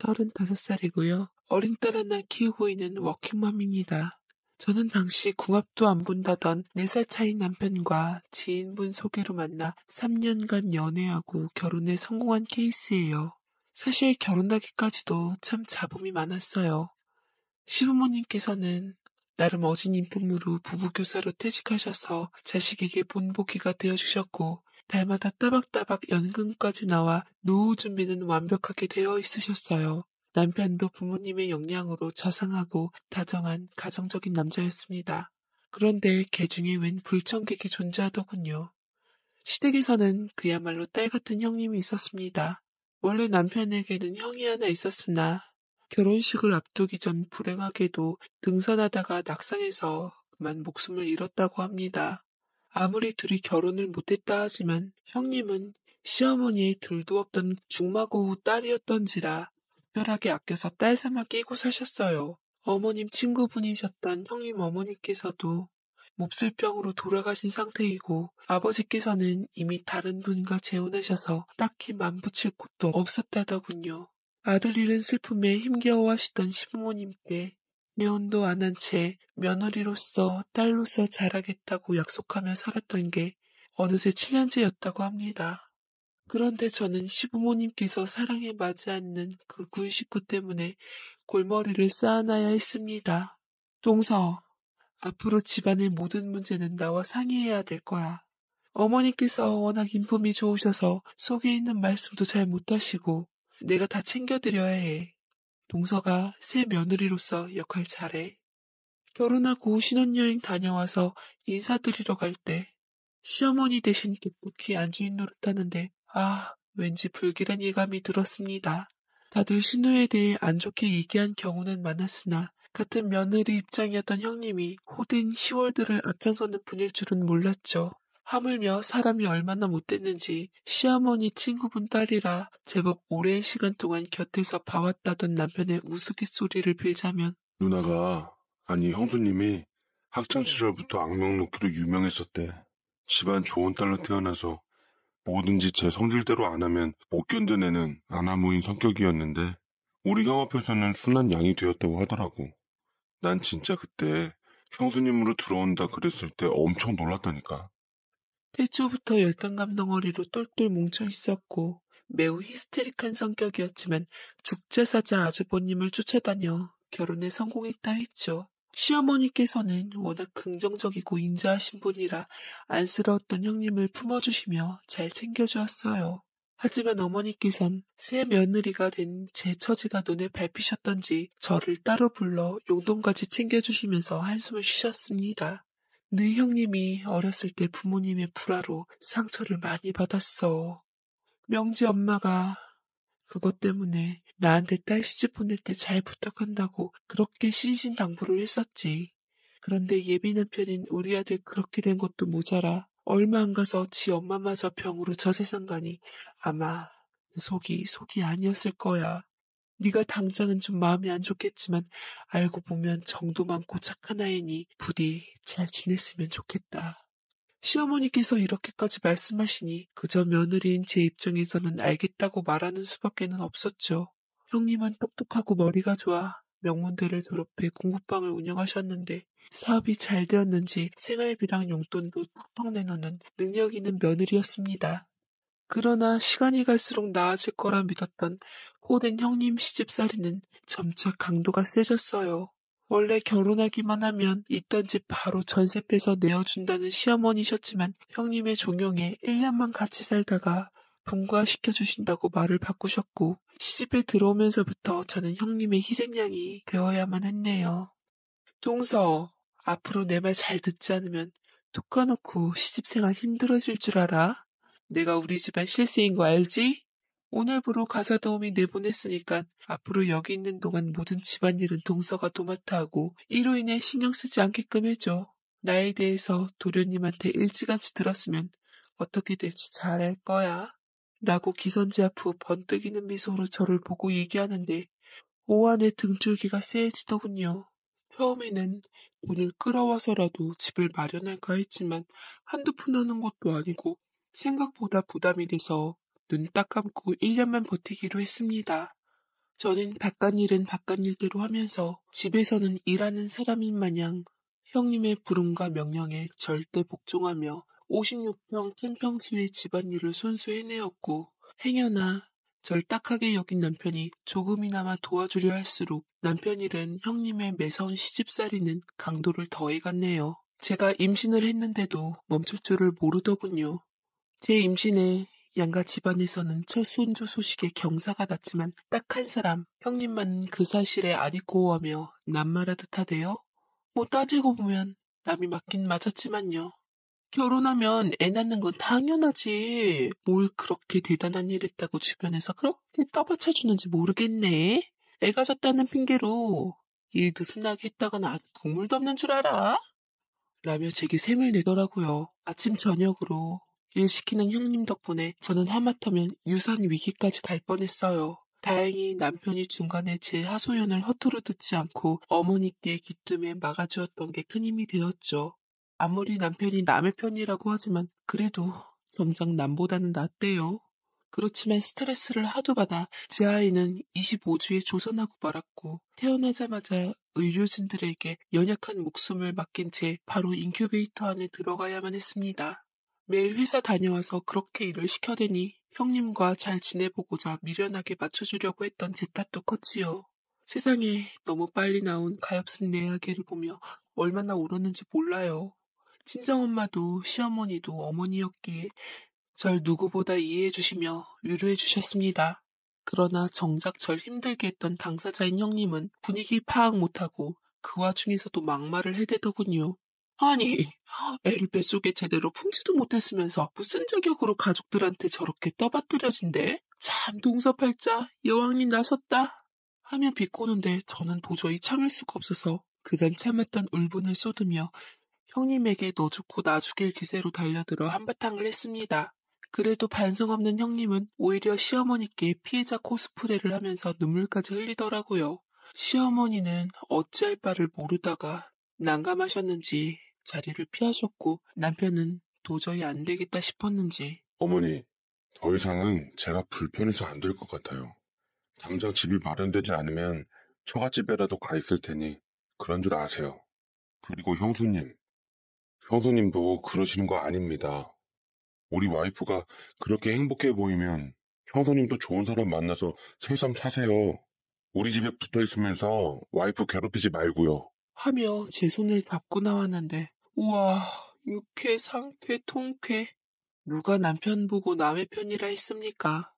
35살이고요. 어린 딸 하나 키우고 있는 워킹맘입니다. 저는 당시 궁합도 안 본다던 4살 차이 남편과 지인분 소개로 만나 3년간 연애하고 결혼에 성공한 케이스예요. 사실 결혼하기까지도 참 잡음이 많았어요. 시부모님께서는 나름 어진 인품으로 부부교사로 퇴직하셔서 자식에게 본보기가 되어주셨고 달마다 따박따박 연금까지 나와 노후 준비는 완벽하게 되어 있으셨어요. 남편도 부모님의 영향으로 자상하고 다정한 가정적인 남자였습니다. 그런데 개 중에 웬 불청객이 존재하더군요. 시댁에서는 그야말로 딸 같은 형님이 있었습니다. 원래 남편에게는 형이 하나 있었으나 결혼식을 앞두기 전 불행하게도 등산하다가 낙상해서 그만 목숨을 잃었다고 합니다. 아무리 둘이 결혼을 못했다 하지만 형님은 시어머니의 둘도 없던 중마고우 딸이었던지라 특별하게 아껴서 딸 삼아 끼고 사셨어요. 어머님 친구분이셨던 형님 어머니께서도 몹쓸병으로 돌아가신 상태이고 아버지께서는 이미 다른 분과 재혼하셔서 딱히 맘붙일 곳도 없었다더군요. 아들 잃은 슬픔에 힘겨워하시던 시부모님께 재혼도 안 한 채 며느리로서 딸로서 자라겠다고 약속하며 살았던 게 어느새 7년째였다고 합니다. 그런데 저는 시부모님께서 사랑에 맞지 않는 그 군 식구 때문에 골머리를 쌓아놔야 했습니다. 동서, 앞으로 집안의 모든 문제는 나와 상의해야 될 거야. 어머니께서 워낙 인품이 좋으셔서 속에 있는 말씀도 잘 못하시고 내가 다 챙겨드려야 해. 동서가 새 며느리로서 역할 잘해. 결혼하고 신혼여행 다녀와서 인사드리러 갈 때 시어머니 대신 묵묵히 안주인 노릇하는데 왠지 불길한 예감이 들었습니다. 다들 신우에 대해 안 좋게 얘기한 경우는 많았으나 같은 며느리 입장이었던 형님이 호된 시월들을 앞장서는 분일 줄은 몰랐죠. 하물며 사람이 얼마나 못됐는지 시어머니 친구분 딸이라 제법 오랜 시간 동안 곁에서 봐왔다던 남편의 우스갯소리를 빌자면 누나가, 아니 형수님이 학창시절부터 악명 놓기로 유명했었대. 집안 좋은 딸로 태어나서 뭐든지 제 성질대로 안 하면 못 견딘 애는 아나무인 성격이었는데 우리 형 앞에서는 순한 양이 되었다고 하더라고. 난 진짜 그때 형수님으로 들어온다 그랬을 때 엄청 놀랐다니까. 태초부터 열등감 덩어리로 똘똘 뭉쳐 있었고 매우 히스테릭한 성격이었지만 죽자사자 아주버님을 쫓아다녀 결혼에 성공했다 했죠. 시어머니께서는 워낙 긍정적이고 인자하신 분이라 안쓰러웠던 형님을 품어주시며 잘 챙겨주었어요. 하지만 어머니께선 새 며느리가 된 제 처지가 눈에 밟히셨던지 저를 따로 불러 용돈까지 챙겨주시면서 한숨을 쉬셨습니다. 네 형님이 어렸을 때 부모님의 불화로 상처를 많이 받았어. 명지 엄마가 그것 때문에 나한테 딸 시집 보낼 때 잘 부탁한다고 그렇게 신신당부를 했었지. 그런데 예비 남편인 우리 아들 그렇게 된 것도 모자라 얼마 안 가서 지 엄마마저 병으로 저 세상 가니 아마 그 속이 아니었을 거야. 네가 당장은 좀 마음이 안 좋겠지만 알고 보면 정도 많고 착한 아이니 부디 잘 지냈으면 좋겠다. 시어머니께서 이렇게까지 말씀하시니 그저 며느리인 제 입장에서는 알겠다고 말하는 수밖에는 없었죠. 형님은 똑똑하고 머리가 좋아 명문대를 졸업해 공부방을 운영하셨는데 사업이 잘 되었는지 생활비랑 용돈도 톡톡 내놓는 능력 있는 며느리였습니다. 그러나 시간이 갈수록 나아질 거라 믿었던 호된 형님 시집살이는 점차 강도가 세졌어요. 원래 결혼하기만 하면 있던 집 바로 전세 빼서 내어준다는 시어머니셨지만 형님의 종용에 1년만 같이 살다가 분가시켜주신다고 말을 바꾸셨고 시집에 들어오면서부터 저는 형님의 희생양이 되어야만 했네요. 동서, 앞으로 내 말 잘 듣지 않으면 툭 까놓고 시집생활 힘들어질 줄 알아? 내가 우리 집안 실세인 거 알지? 오늘부로 가사 도우미 내보냈으니까 앞으로 여기 있는 동안 모든 집안일은 동서가 도맡아 하고 이로 인해 신경 쓰지 않게끔 해줘. 나에 대해서 도련님한테 일찌감치 들었으면 어떻게 될지 잘 알 거야. 라고 기선제 앞 번뜩이는 미소로 저를 보고 얘기하는데 오한의 등줄기가 세지더군요. 처음에는 돈을 끌어와서라도 집을 마련할까 했지만 한두 푼 하는 것도 아니고 생각보다 부담이 돼서 눈 딱 감고 1년만 버티기로 했습니다. 저는 바깥일은 바깥일대로 하면서 집에서는 일하는 사람인 마냥 형님의 부름과 명령에 절대 복종하며 56평 큰 평수의 집안일을 손수 해내었고 행여나 절 딱하게 여긴 남편이 조금이나마 도와주려 할수록 남편 일은 형님의 매서운 시집살이는 강도를 더해갔네요. 제가 임신을 했는데도 멈출 줄을 모르더군요. 제 임신에 양가 집안에서는 첫 손주 소식에 경사가 났지만 딱 한 사람, 형님만은 그 사실에 안 입고하며 남말하듯 하대요. 뭐 따지고 보면 남이 맞긴 맞았지만요. 결혼하면 애 낳는 건 당연하지. 뭘 그렇게 대단한 일 했다고 주변에서 그렇게 떠받쳐주는지 모르겠네. 애가 졌다는 핑계로 일 느슨하게 했다가는 아주 국물도 없는 줄 알아? 라며 제게 샘을 내더라고요. 아침 저녁으로 일 시키는 형님 덕분에 저는 하마터면 유산 위기까지 갈 뻔했어요. 다행히 남편이 중간에 제 하소연을 허투루 듣지 않고 어머니께 귀뜸에 막아주었던 게 큰 힘이 되었죠. 아무리 남편이 남의 편이라고 하지만 그래도 정작 남보다는 낫대요. 그렇지만 스트레스를 하도 받아 제 아이는 25주에 조선하고 말았고 태어나자마자 의료진들에게 연약한 목숨을 맡긴 채 바로 인큐베이터 안에 들어가야만 했습니다. 매일 회사 다녀와서 그렇게 일을 시켜대니 형님과 잘 지내보고자 미련하게 맞춰주려고 했던 제 탓도 컸지요. 세상에 너무 빨리 나온 가엾은 내 아기를 보며 얼마나 울었는지 몰라요. 친정엄마도 시어머니도 어머니였기에 절 누구보다 이해해주시며 위로해주셨습니다. 그러나 정작 절 힘들게 했던 당사자인 형님은 분위기 파악 못하고 그 와중에서도 막말을 해대더군요. 아니, 애를 뱃속에 제대로 품지도 못했으면서 무슨 자격으로 가족들한테 저렇게 떠받들여진대? 참 동서팔자 여왕님 나섰다 하며 비꼬는데 저는 도저히 참을 수가 없어서 그간 참았던 울분을 쏟으며 형님에게 너 죽고 나 죽일 기세로 달려들어 한바탕을 했습니다. 그래도 반성 없는 형님은 오히려 시어머니께 피해자 코스프레를 하면서 눈물까지 흘리더라고요. 시어머니는 어찌할 바를 모르다가 난감하셨는지 자리를 피하셨고 남편은 도저히 안 되겠다 싶었는지 어머니, 더 이상은 제가 불편해서 안 될 것 같아요. 당장 집이 마련되지 않으면 처갓집에라도 가 있을 테니 그런 줄 아세요. 그리고 형수님도 그러시는 거 아닙니다. 우리 와이프가 그렇게 행복해 보이면 형수님도 좋은 사람 만나서 새삼 사세요. 우리 집에 붙어 있으면서 와이프 괴롭히지 말고요. 하며 제 손을 잡고 나왔는데 우와 육회 상쾌 통쾌 누가 남편 보고 남의 편이라 했습니까?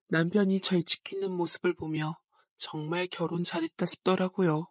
남편이 절 지키는 모습을 보며 정말 결혼 잘했다 싶더라고요.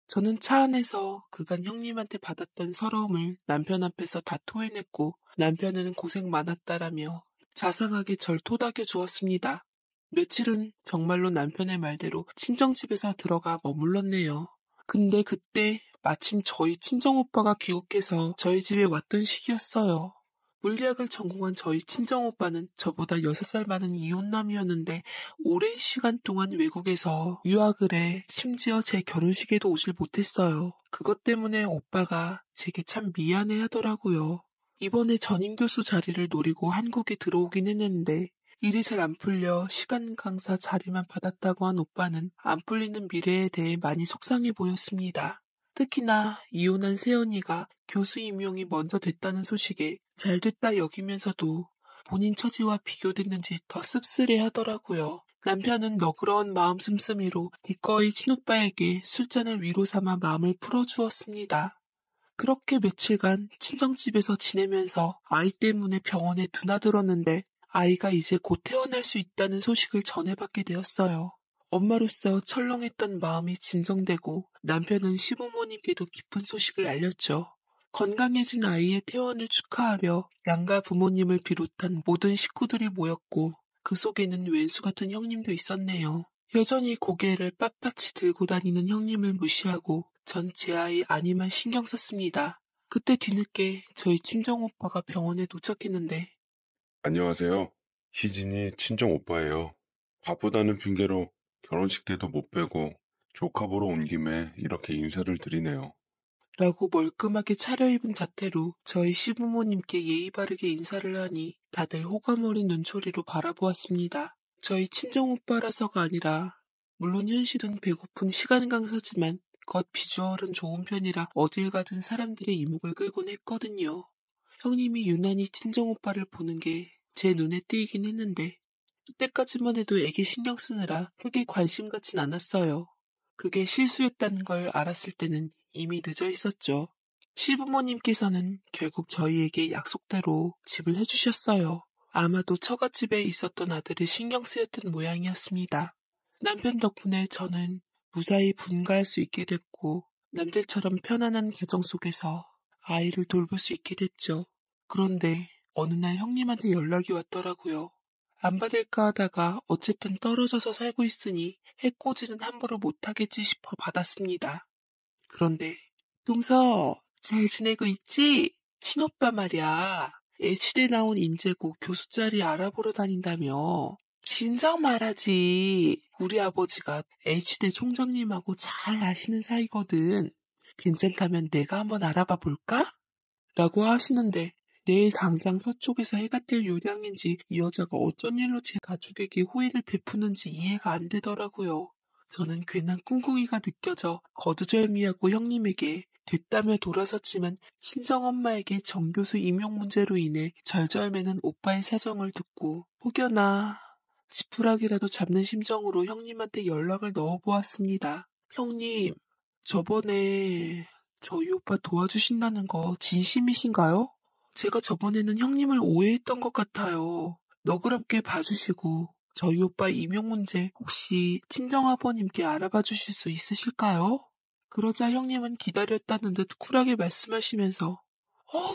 저는 차 안에서 그간 형님한테 받았던 서러움을 남편 앞에서 다 토해냈고 남편은 고생 많았다라며 자상하게 절 토닥여 주었습니다. 며칠은 정말로 남편의 말대로 친정집에서 들어가 머물렀네요. 근데 그때 마침 저희 친정오빠가 귀국해서 저희 집에 왔던 시기였어요. 물리학을 전공한 저희 친정오빠는 저보다 6살 많은 이혼남이었는데 오랜 시간 동안 외국에서 유학을 해 심지어 제 결혼식에도 오질 못했어요. 그것 때문에 오빠가 제게 참 미안해 하더라고요. 이번에 전임 교수 자리를 노리고 한국에 들어오긴 했는데 일이 잘 안 풀려 시간 강사 자리만 받았다고 한 오빠는 안 풀리는 미래에 대해 많이 속상해 보였습니다. 특히나 이혼한 새언니가 교수 임용이 먼저 됐다는 소식에 잘 됐다 여기면서도 본인 처지와 비교됐는지 더 씁쓸해 하더라고요. 남편은 너그러운 마음 씀씀이로 기꺼이 친오빠에게 술잔을 위로 삼아 마음을 풀어주었습니다. 그렇게 며칠간 친정집에서 지내면서 아이 때문에 병원에 드나들었는데 아이가 이제 곧 태어날 수 있다는 소식을 전해받게 되었어요. 엄마로서 철렁했던 마음이 진정되고 남편은 시부모님께도 기쁜 소식을 알렸죠. 건강해진 아이의 퇴원을 축하하려 양가 부모님을 비롯한 모든 식구들이 모였고 그 속에는 왼수 같은 형님도 있었네요. 여전히 고개를 빳빳이 들고 다니는 형님을 무시하고 전 제 아이 아니만 신경 썼습니다. 그때 뒤늦게 저희 친정오빠가 병원에 도착했는데 안녕하세요. 희진이 친정 오빠예요. 바쁘다는 핑계로 결혼식 때도 못 빼고 조카 보러 온 김에 이렇게 인사를 드리네요. 라고 멀끔하게 차려입은 자태로 저희 시부모님께 예의 바르게 인사를 하니 다들 호감 어린 눈초리로 바라보았습니다. 저희 친정오빠라서가 아니라 물론 현실은 배고픈 시간 강사지만 겉 비주얼은 좋은 편이라 어딜 가든 사람들의 이목을 끌곤 했거든요. 형님이 유난히 친정오빠를 보는 게 제 눈에 띄긴 했는데 그때까지만 해도 애기 신경 쓰느라 크게 관심 갖진 않았어요. 그게 실수였다는 걸 알았을 때는 이미 늦어 있었죠. 시부모님께서는 결국 저희에게 약속대로 집을 해주셨어요. 아마도 처갓집에 있었던 아들이 신경 쓰였던 모양이었습니다. 남편 덕분에 저는 무사히 분가할 수 있게 됐고 남들처럼 편안한 가정 속에서 아이를 돌볼 수 있게 됐죠. 그런데 어느 날 형님한테 연락이 왔더라고요. 안 받을까 하다가 어쨌든 떨어져서 살고 있으니 해코지는 함부로 못하겠지 싶어 받았습니다. 그런데 동서 잘 지내고 있지? 친오빠 말이야. 애치대 나온 인재고 교수 자리 알아보러 다닌다며. 진작 말하지. 우리 아버지가 H대 총장님하고 잘 아시는 사이거든. 괜찮다면 내가 한번 알아봐 볼까? 라고 하시는데 내일 당장 서쪽에서 해가 뜰 요량인지 이 여자가 어쩐 일로 제 가족에게 호의를 베푸는지 이해가 안 되더라고요. 저는 괜한 꿍꿍이가 느껴져 거두절미하고 형님에게 됐다며 돌아섰지만 친정엄마에게 정교수 임용 문제로 인해 절절매는 오빠의 사정을 듣고 혹여나 지푸라기라도 잡는 심정으로 형님한테 연락을 넣어보았습니다. 형님, 저번에 저희 오빠 도와주신다는 거 진심이신가요? 제가 저번에는 형님을 오해했던 것 같아요. 너그럽게 봐주시고 저희 오빠 임용 문제 혹시 친정아버님께 알아봐 주실 수 있으실까요? 그러자 형님은 기다렸다는 듯 쿨하게 말씀하시면서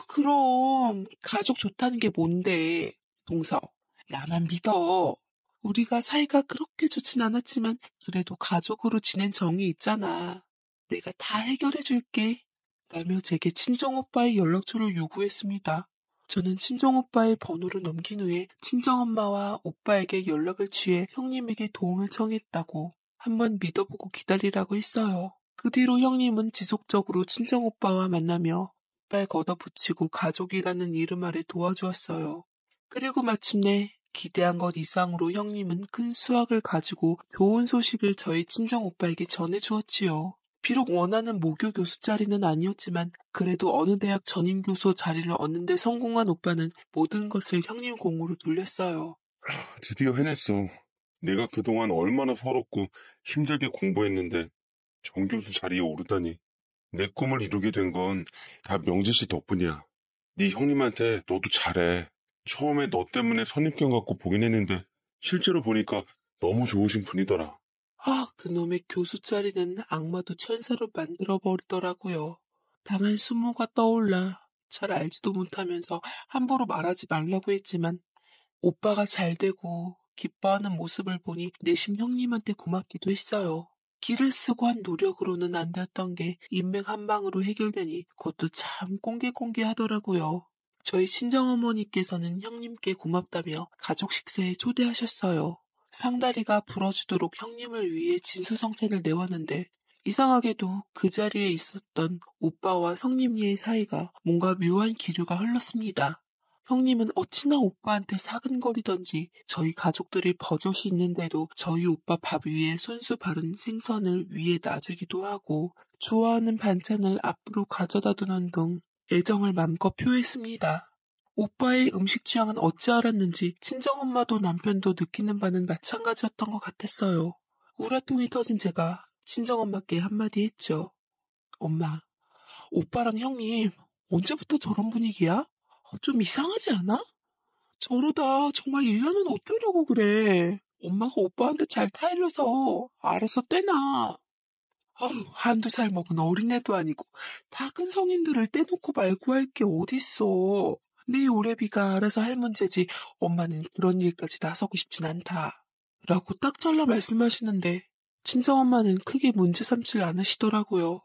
그럼 가족 좋다는 게 뭔데? 동서, 나만 믿어. 우리가 사이가 그렇게 좋진 않았지만 그래도 가족으로 지낸 정이 있잖아. 내가 다 해결해 줄게. 라며 제게 친정오빠의 연락처를 요구했습니다. 저는 친정오빠의 번호를 넘긴 후에 친정엄마와 오빠에게 연락을 취해 형님에게 도움을 청했다고 한번 믿어보고 기다리라고 했어요. 그 뒤로 형님은 지속적으로 친정오빠와 만나며 이빨 걷어붙이고 가족이라는 이름 아래 도와주었어요. 그리고 마침내 기대한 것 이상으로 형님은 큰 수확을 가지고 좋은 소식을 저희 친정오빠에게 전해주었지요. 비록 원하는 모교 교수 자리는 아니었지만 그래도 어느 대학 전임교수 자리를 얻는 데 성공한 오빠는 모든 것을 형님 공으로 돌렸어요. 드디어 해냈어. 내가 그동안 얼마나 서럽고 힘들게 공부했는데 정교수 자리에 오르다니. 내 꿈을 이루게 된 건 다 명지 씨 덕분이야. 네 형님한테 너도 잘해. 처음에 너 때문에 선입견 갖고 보긴 했는데 실제로 보니까 너무 좋으신 분이더라. 그놈의 교수 자리는 악마도 천사로 만들어버리더라고요. 당한 수모가 떠올라 잘 알지도 못하면서 함부로 말하지 말라고 했지만 오빠가 잘 되고 기뻐하는 모습을 보니 내심 형님한테 고맙기도 했어요. 기를 쓰고 한 노력으로는 안 됐던 게 인맥 한 방으로 해결되니 그것도 참 꽁기꽁기하더라고요. 저희 친정어머니께서는 형님께 고맙다며 가족 식사에 초대하셨어요. 상다리가 부러지도록 형님을 위해 진수성찬을 내왔는데 이상하게도 그 자리에 있었던 오빠와 성님이의 사이가 뭔가 묘한 기류가 흘렀습니다. 형님은 어찌나 오빠한테 사근거리던지 저희 가족들이 버젓이 있는데도 저희 오빠 밥 위에 손수 바른 생선을 위에 놔주기도 하고 좋아하는 반찬을 앞으로 가져다 두는 등 애정을 맘껏 표했습니다. 오빠의 음식 취향은 어찌 알았는지 친정엄마도 남편도 느끼는 바는 마찬가지였던 것 같았어요. 우라통이 터진 제가 친정엄마께 한마디 했죠. 엄마, 오빠랑 형님 언제부터 저런 분위기야? 좀 이상하지 않아? 저러다 정말 일하면 어쩌려고 그래. 엄마가 오빠한테 잘 타일러서 알아서 떼나. 한두 살 먹은 어린애도 아니고 다 큰 성인들을 떼놓고 말고 할 게 어딨어. 네 오래비가 알아서 할 문제지 엄마는 그런 일까지 나서고 싶진 않다. 라고 딱 잘라 말씀하시는데 친정엄마는 크게 문제 삼질 않으시더라고요.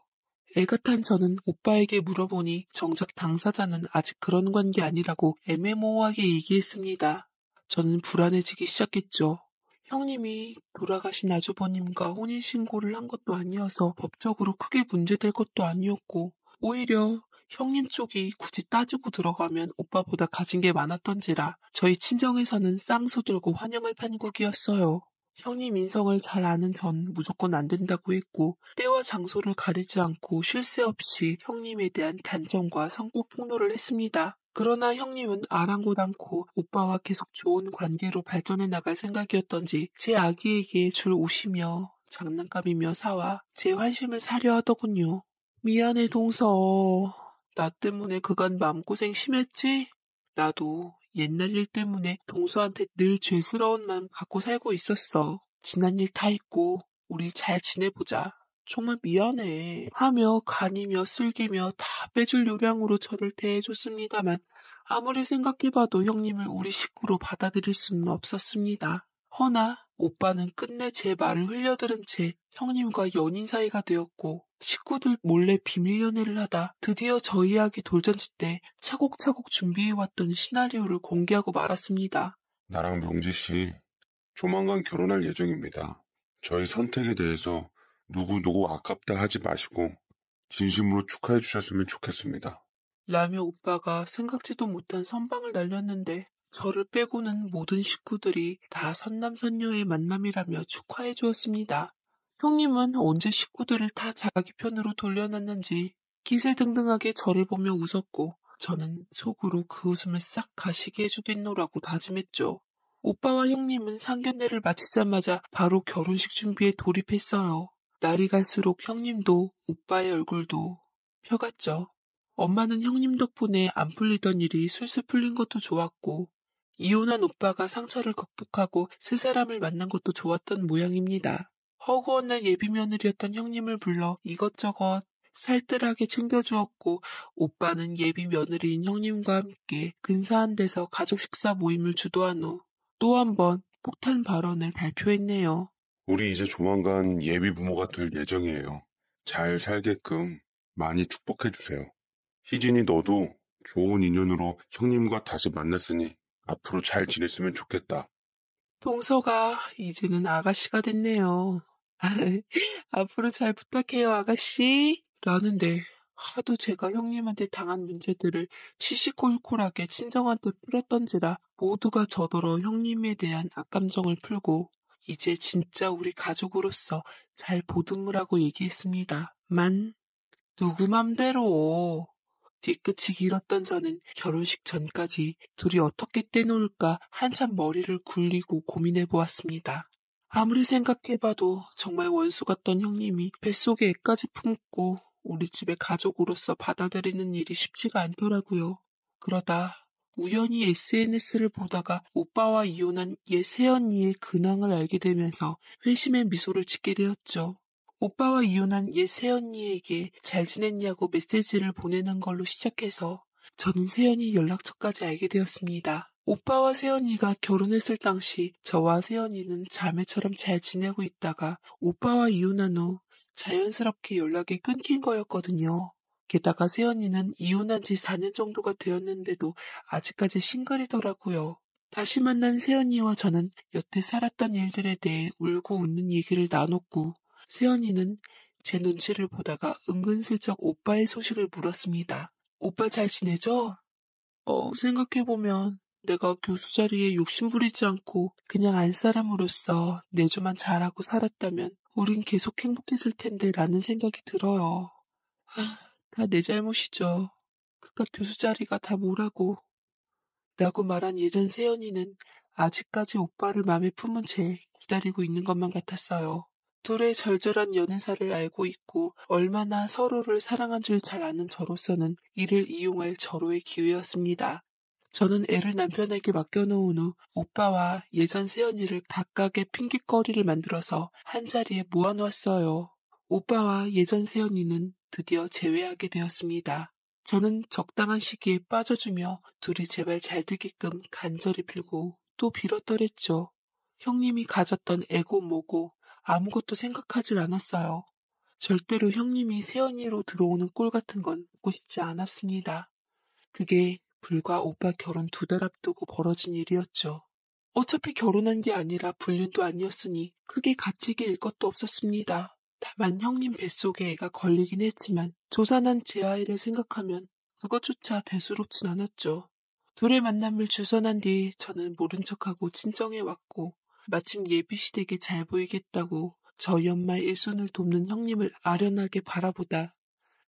애가 탄 저는 오빠에게 물어보니 정작 당사자는 아직 그런 관계 아니라고 애매모호하게 얘기했습니다. 저는 불안해지기 시작했죠. 형님이 돌아가신 아주버님과 혼인신고를 한 것도 아니어서 법적으로 크게 문제될 것도 아니었고 오히려 형님 쪽이 굳이 따지고 들어가면 오빠보다 가진 게 많았던지라 저희 친정에서는 쌍수 들고 환영할 판국이었어요. 형님 인성을 잘 아는 전 무조건 안 된다고 했고 때와 장소를 가리지 않고 쉴 새 없이 형님에 대한 단정과 성격 폭로를 했습니다. 그러나 형님은 아랑곳 않고 오빠와 계속 좋은 관계로 발전해 나갈 생각이었던지 제 아기에게 줄 옷이며 장난감이며 사와 제 환심을 사려 하더군요. 미안해 동서. 나 때문에 그간 마음고생 심했지? 나도 옛날 일 때문에 동서한테 늘 죄스러운 마음 갖고 살고 있었어. 지난 일 다 잊고 우리 잘 지내보자. 정말 미안해. 하며 간이며 쓸개며 다 빼줄 요량으로 저를 대해줬습니다만 아무리 생각해봐도 형님을 우리 식구로 받아들일 수는 없었습니다. 허나 오빠는 끝내 제 말을 흘려들은 채 형님과 연인 사이가 되었고 식구들 몰래 비밀 연애를 하다 드디어 저희 이야기 돌잔치 때 차곡차곡 준비해왔던 시나리오를 공개하고 말았습니다. 나랑 명지 씨 조만간 결혼할 예정입니다. 저희 선택에 대해서 누구 아깝다 하지 마시고 진심으로 축하해 주셨으면 좋겠습니다. 라며 오빠가 생각지도 못한 선방을 날렸는데 저를 빼고는 모든 식구들이 다 선남선녀의 만남이라며 축하해 주었습니다. 형님은 언제 식구들을 다 자기 편으로 돌려놨는지 기세등등하게 저를 보며 웃었고 저는 속으로 그 웃음을 싹 가시게 해주겠노라고 다짐했죠. 오빠와 형님은 상견례를 마치자마자 바로 결혼식 준비에 돌입했어요. 날이 갈수록 형님도 오빠의 얼굴도 펴갔죠. 엄마는 형님 덕분에 안 풀리던 일이 술술 풀린 것도 좋았고 이혼한 오빠가 상처를 극복하고 새 사람을 만난 것도 좋았던 모양입니다. 허구한 날 예비 며느리였던 형님을 불러 이것저것 살뜰하게 챙겨주었고 오빠는 예비 며느리인 형님과 함께 근사한 데서 가족 식사 모임을 주도한 후 또 한 번 폭탄 발언을 발표했네요. 우리 이제 조만간 예비 부모가 될 예정이에요. 잘 살게끔 많이 축복해 주세요. 희진이 너도 좋은 인연으로 형님과 다시 만났으니 앞으로 잘 지냈으면 좋겠다. 동서가 이제는 아가씨가 됐네요. 앞으로 잘 부탁해요, 아가씨. 라는데 하도 제가 형님한테 당한 문제들을 시시콜콜하게 친정한테 풀었던지라 모두가 저더러 형님에 대한 악감정을 풀고 이제 진짜 우리 가족으로서 잘 보듬으라고 얘기했습니다. 누구 맘대로. 뒤끝이 길었던 저는 결혼식 전까지 둘이 어떻게 떼놓을까 한참 머리를 굴리고 고민해보았습니다. 아무리 생각해봐도 정말 원수 같던 형님이 뱃속에 애까지 품고 우리 집의 가족으로서 받아들이는 일이 쉽지가 않더라고요. 그러다 우연히 SNS를 보다가 오빠와 이혼한 옛 새언니의 근황을 알게 되면서 회심의 미소를 짓게 되었죠. 오빠와 이혼한 옛 새언니에게 잘 지냈냐고 메시지를 보내는 걸로 시작해서 저는 새언니 연락처까지 알게 되었습니다. 오빠와 새언니가 결혼했을 당시 저와 새언니는 자매처럼 잘 지내고 있다가 오빠와 이혼한 후 자연스럽게 연락이 끊긴 거였거든요. 게다가 새언니는 이혼한 지 4년 정도가 되었는데도 아직까지 싱글이더라고요. 다시 만난 새언니와 저는 여태 살았던 일들에 대해 울고 웃는 얘기를 나눴고 새언니는 제 눈치를 보다가 은근슬쩍 오빠의 소식을 물었습니다. 오빠 잘 지내죠? 생각해보면 내가 교수 자리에 욕심부리지 않고 그냥 안사람으로서 내조만 잘하고 살았다면 우린 계속 행복했을 텐데 라는 생각이 들어요. 다 내 잘못이죠. 그깟 교수 자리가 다 뭐라고. 라고 말한 예전 새언니는 아직까지 오빠를 맘에 품은 채 기다리고 있는 것만 같았어요. 둘의 절절한 연애사를 알고 있고 얼마나 서로를 사랑한 줄 잘 아는 저로서는 이를 이용할 절호의 기회였습니다. 저는 애를 남편에게 맡겨놓은 후 오빠와 예전 새언니를 각각의 핑곗거리를 만들어서 한자리에 모아놓았어요. 오빠와 예전 새언니는 드디어 재회하게 되었습니다. 저는 적당한 시기에 빠져주며 둘이 제발 잘 되게끔 간절히 빌고 또 빌었더랬죠. 형님이 가졌던 애고 뭐고 아무것도 생각하질 않았어요. 절대로 형님이 새언니로 들어오는 꼴 같은 건 보고 싶지 않았습니다. 그게 불과 오빠 결혼 2달 앞두고 벌어진 일이었죠. 어차피 결혼한 게 아니라 불륜도 아니었으니 크게 가책이 일 것도 없었습니다. 다만 형님 뱃속에 애가 걸리긴 했지만 조산한 제 아이를 생각하면 그것조차 대수롭진 않았죠. 둘의 만남을 주선한 뒤 저는 모른 척하고 친정에 왔고 마침 예비시댁에 잘 보이겠다고 저희 엄마 일손을 돕는 형님을 아련하게 바라보다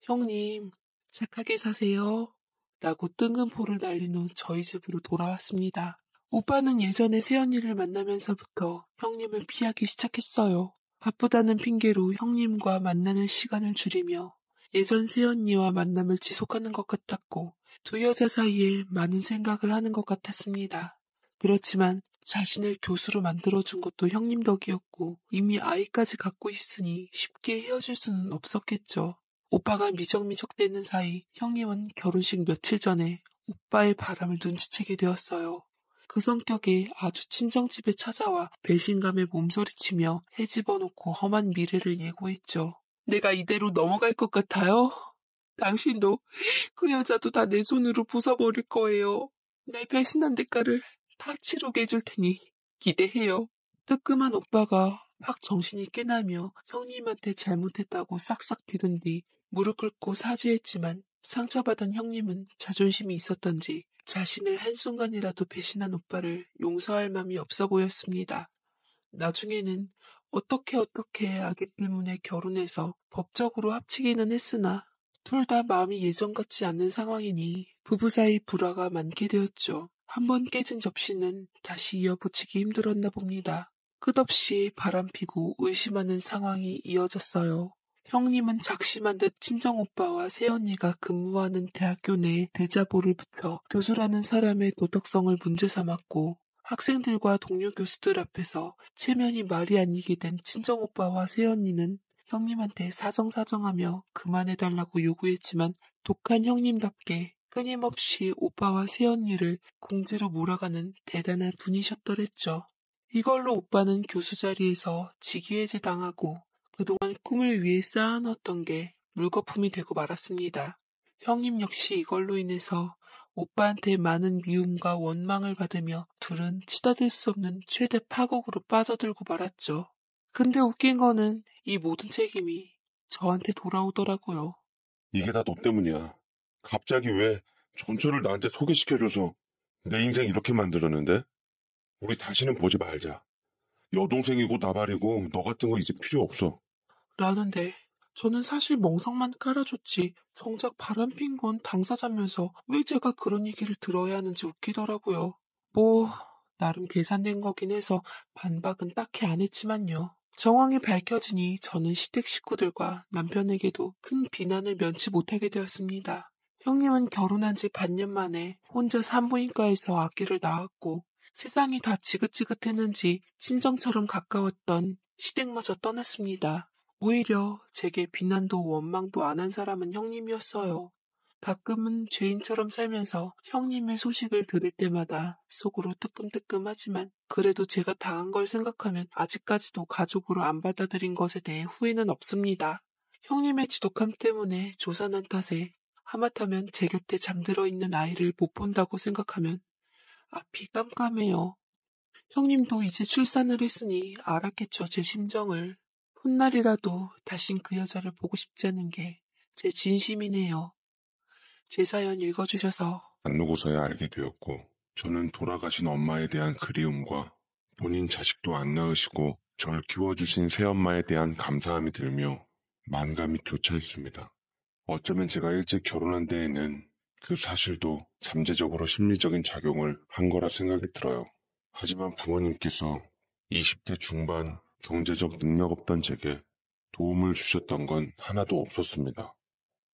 형님 착하게 사세요 라고 뜬금포를 날린 후 저희 집으로 돌아왔습니다. 오빠는 예전에 새언니를 만나면서부터 형님을 피하기 시작했어요. 바쁘다는 핑계로 형님과 만나는 시간을 줄이며 예전 새언니와 만남을 지속하는 것 같았고 두 여자 사이에 많은 생각을 하는 것 같았습니다. 그렇지만 자신을 교수로 만들어준 것도 형님 덕이었고 이미 아이까지 갖고 있으니 쉽게 헤어질 수는 없었겠죠. 오빠가 미적미적대는 사이 형님은 결혼식 며칠 전에 오빠의 바람을 눈치채게 되었어요. 그 성격에 아주 친정집에 찾아와 배신감에 몸서리치며 헤집어놓고 험한 미래를 예고했죠. 내가 이대로 넘어갈 것 같아요? 당신도 그 여자도 다 내 손으로 부숴버릴 거예요. 날 배신한 대가를 다 치르게 해줄 테니 기대해요. 뜨끔한 오빠가 확 정신이 깨나며 형님한테 잘못했다고 싹싹 비든 뒤 무릎 꿇고 사죄했지만 상처받은 형님은 자존심이 있었던지 자신을 한순간이라도 배신한 오빠를 용서할 마음이 없어 보였습니다. 나중에는 어떻게 아기 때문에 결혼해서 법적으로 합치기는 했으나 둘 다 마음이 예전 같지 않는 상황이니 부부 사이 불화가 많게 되었죠. 한번 깨진 접시는 다시 이어붙이기 힘들었나 봅니다. 끝없이 바람피고 의심하는 상황이 이어졌어요. 형님은 작심한 듯 친정오빠와 새언니가 근무하는 대학교 내에 대자보를 붙여 교수라는 사람의 도덕성을 문제 삼았고 학생들과 동료 교수들 앞에서 체면이 말이 아니게 된 친정오빠와 새언니는 형님한테 사정사정하며 그만해달라고 요구했지만 독한 형님답게 끊임없이 오빠와 새언니를 공지로 몰아가는 대단한 분이셨더랬죠. 이걸로 오빠는 교수 자리에서 직위해제 당하고 그동안 꿈을 위해 쌓아놓았던 게 물거품이 되고 말았습니다. 형님 역시 이걸로 인해서 오빠한테 많은 미움과 원망을 받으며 둘은 치닫을 수 없는 최대 파국으로 빠져들고 말았죠. 근데 웃긴 거는 이 모든 책임이 저한테 돌아오더라고요. 이게 다 너 때문이야. 갑자기 왜 전철을 나한테 소개시켜줘서 내 인생 이렇게 만들었는데? 우리 다시는 보지 말자. 여동생이고 나발이고 너 같은 거 이제 필요 없어. 라는데 저는 사실 멍석만 깔아줬지 정작 바람핀 건 당사자면서 왜 제가 그런 얘기를 들어야 하는지 웃기더라고요. 뭐 나름 계산된 거긴 해서 반박은 딱히 안 했지만요. 정황이 밝혀지니 저는 시댁 식구들과 남편에게도 큰 비난을 면치 못하게 되었습니다. 형님은 결혼한 지 반년 만에 혼자 산부인과에서 아기를 낳았고 세상이 다 지긋지긋했는지 친정처럼 가까웠던 시댁마저 떠났습니다. 오히려 제게 비난도 원망도 안 한 사람은 형님이었어요. 가끔은 죄인처럼 살면서 형님의 소식을 들을 때마다 속으로 뜨끔뜨끔하지만 그래도 제가 당한 걸 생각하면 아직까지도 가족으로 안 받아들인 것에 대해 후회는 없습니다. 형님의 지독함 때문에 조산한 탓에 하마터면 제 곁에 잠들어 있는 아이를 못 본다고 생각하면 앞이 깜깜해요. 형님도 이제 출산을 했으니 알았겠죠, 제 심정을. 훗날이라도 다신 그 여자를 보고 싶지 않은 게 제 진심이네요. 제 사연 읽어주셔서 안누고서야 알게 되었고, 저는 돌아가신 엄마에 대한 그리움과 본인 자식도 안 낳으시고 절 키워주신 새엄마에 대한 감사함이 들며 만감이 교차했습니다. 어쩌면 제가 일찍 결혼한 데에는 그 사실도 잠재적으로 심리적인 작용을 한 거라 생각이 들어요. 하지만 부모님께서 20대 중반 경제적 능력 없던 제게 도움을 주셨던 건 하나도 없었습니다.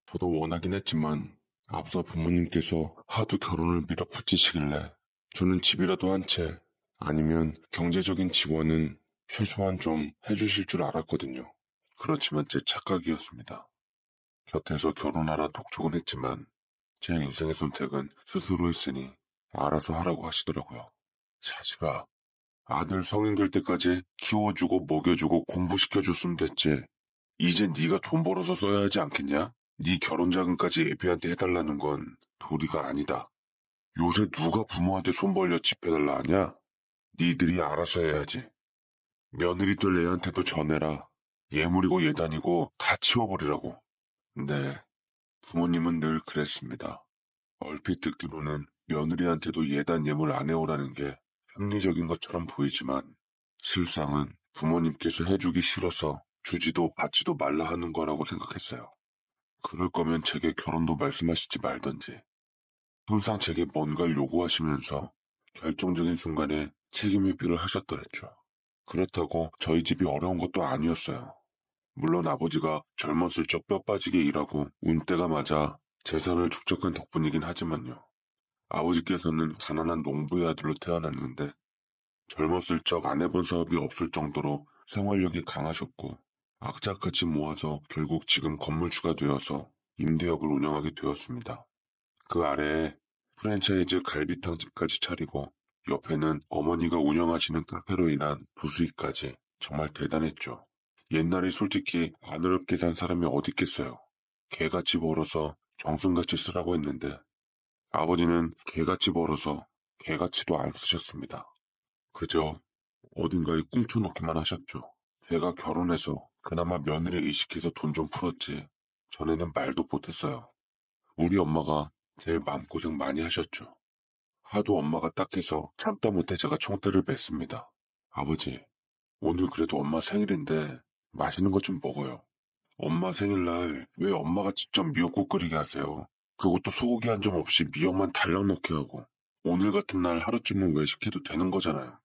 저도 원하긴 했지만 앞서 부모님께서 하도 결혼을 밀어붙이시길래 저는 집이라도 한 채 아니면 경제적인 지원은 최소한 좀 해주실 줄 알았거든요. 그렇지만 제 착각이었습니다. 곁에서 결혼하라 독촉은 했지만 제 인생의 선택은 스스로 했으니 알아서 하라고 하시더라고요. 자식아, 아들 성인 될 때까지 키워주고 먹여주고 공부시켜줬으면 됐지. 이제 네가 돈 벌어서 써야 하지 않겠냐? 네 결혼 자금까지 애비한테 해달라는 건 도리가 아니다. 요새 누가 부모한테 손 벌려 집 해달라 하냐? 니들이 알아서 해야지. 며느리 될 애한테도 전해라. 예물이고 예단이고 다 치워버리라고. 네, 부모님은 늘 그랬습니다. 얼핏 듣기로는 며느리한테도 예단 예물 안 해오라는 게 합리적인 것처럼 보이지만 실상은 부모님께서 해주기 싫어서 주지도 받지도 말라 하는 거라고 생각했어요. 그럴 거면 제게 결혼도 말씀하시지 말던지. 항상 제게 뭔가를 요구하시면서 결정적인 순간에 책임 회피를 하셨더랬죠. 그렇다고 저희 집이 어려운 것도 아니었어요. 물론 아버지가 젊었을 적 뼈 빠지게 일하고 운때가 맞아 재산을 축적한 덕분이긴 하지만요. 아버지께서는 가난한 농부의 아들로 태어났는데 젊었을 적 안 해본 사업이 없을 정도로 생활력이 강하셨고 악착같이 모아서 결국 지금 건물주가 되어서 임대업을 운영하게 되었습니다. 그 아래에 프랜차이즈 갈비탕집까지 차리고 옆에는 어머니가 운영하시는 카페로 인한 부수익까지 정말 대단했죠. 옛날에 솔직히 안 어렵게 산 사람이 어디 있겠어요. 개같이 벌어서 정승같이 쓰라고 했는데 아버지는 개같이 벌어서 개같이도 안 쓰셨습니다. 그저 어딘가에 꿍쳐놓기만 하셨죠. 제가 결혼해서 그나마 며느리 의식해서 돈 좀 풀었지. 전에는 말도 못했어요. 우리 엄마가 제일 마음고생 많이 하셨죠. 하도 엄마가 딱해서 참다 못해 제가 총대를 맸습니다. 아버지, 오늘 그래도 엄마 생일인데 맛있는 거 좀 먹어요. 엄마 생일날 왜 엄마가 직접 미역국 끓이게 하세요? 그것도 소고기 한 점 없이 미역만 달랑 넣게 하고 오늘 같은 날 하루쯤은 외식해도 되는 거잖아요.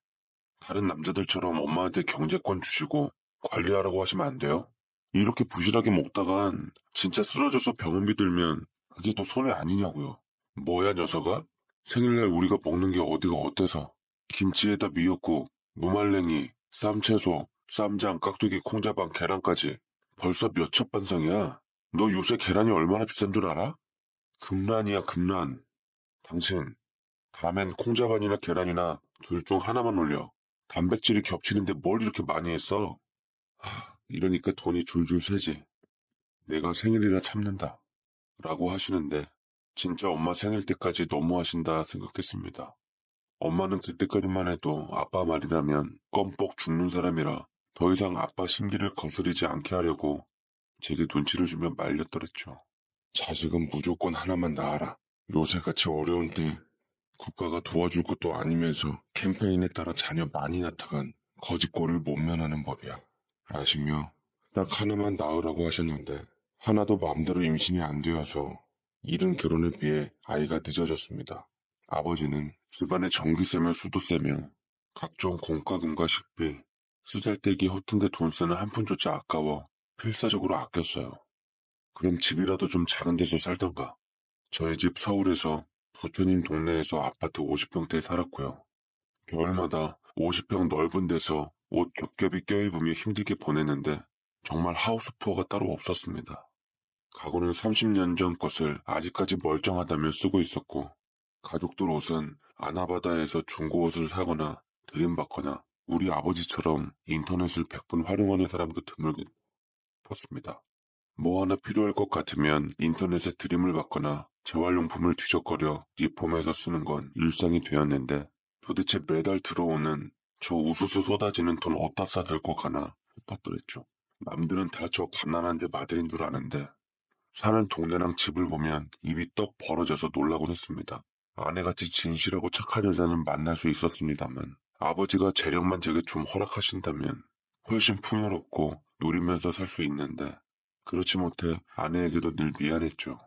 다른 남자들처럼 엄마한테 경제권 주시고 관리하라고 하시면 안 돼요? 이렇게 부실하게 먹다간 진짜 쓰러져서 병원비 들면 그게 더 손해 아니냐고요. 뭐야 녀석아? 생일날 우리가 먹는 게 어디가 어때서? 김치에다 미역국, 무말랭이, 쌈채소, 쌈장, 깍두기, 콩자반, 계란까지 벌써 몇 첩 반상이야? 너 요새 계란이 얼마나 비싼 줄 알아? 금란이야 금란. 당신 다음엔 콩자반이나 계란이나 둘 중 하나만 올려. 단백질이 겹치는데 뭘 이렇게 많이 했어? 이러니까 돈이 줄줄 새지. 내가 생일이라 참는다. 라고 하시는데 진짜 엄마 생일 때까지 너무하신다 생각했습니다. 엄마는 그때까지만 해도 아빠 말이라면 껌뻑 죽는 사람이라 더 이상 아빠 심기를 거스르지 않게 하려고 제게 눈치를 주며 말렸더랬죠. 자식은 무조건 하나만 낳아라. 요새같이 어려운 때 국가가 도와줄 것도 아니면서 캠페인에 따라 자녀 많이 낳다간 거짓골을 못 면하는 법이야. 아시며 딱 하나만 낳으라고 하셨는데 하나도 마음대로 임신이 안 되어서 이른 결혼에 비해 아이가 늦어졌습니다. 아버지는 집안에 전기세며 수도세며 각종 공과금과 식비, 쓰잘데기 허튼데 돈 쓰는 한 푼조차 아까워 필사적으로 아꼈어요. 그럼 집이라도 좀 작은 데서 살던가. 저희 집 서울에서 부처님 동네에서 아파트 50평대에 살았고요. 겨울마다 50평 넓은 데서 옷 겹겹이 껴입으며 힘들게 보냈는데 정말 하우스푸어가 따로 없었습니다. 가구는 30년 전 것을 아직까지 멀쩡하다며 쓰고 있었고 가족들 옷은 아나바다에서 중고 옷을 사거나 들임받거나 우리 아버지처럼 인터넷을 100분 활용하는 사람도 드물게 컸습니다. 뭐 하나 필요할 것 같으면 인터넷에 드림을 받거나 재활용품을 뒤적거려 리폼해서 쓰는 건 일상이 되었는데 도대체 매달 들어오는 저 우수수 쏟아지는 돈 어디다 싸들고 가나 싶었더랬죠. 남들은 다 저 가난한데 마들인 줄 아는데 사는 동네랑 집을 보면 입이 떡 벌어져서 놀라곤 했습니다. 아내같이 진실하고 착한 여자는 만날 수 있었습니다만 아버지가 재력만 제게 좀 허락하신다면 훨씬 풍요롭고 누리면서 살 수 있는데 그렇지 못해 아내에게도 늘 미안했죠.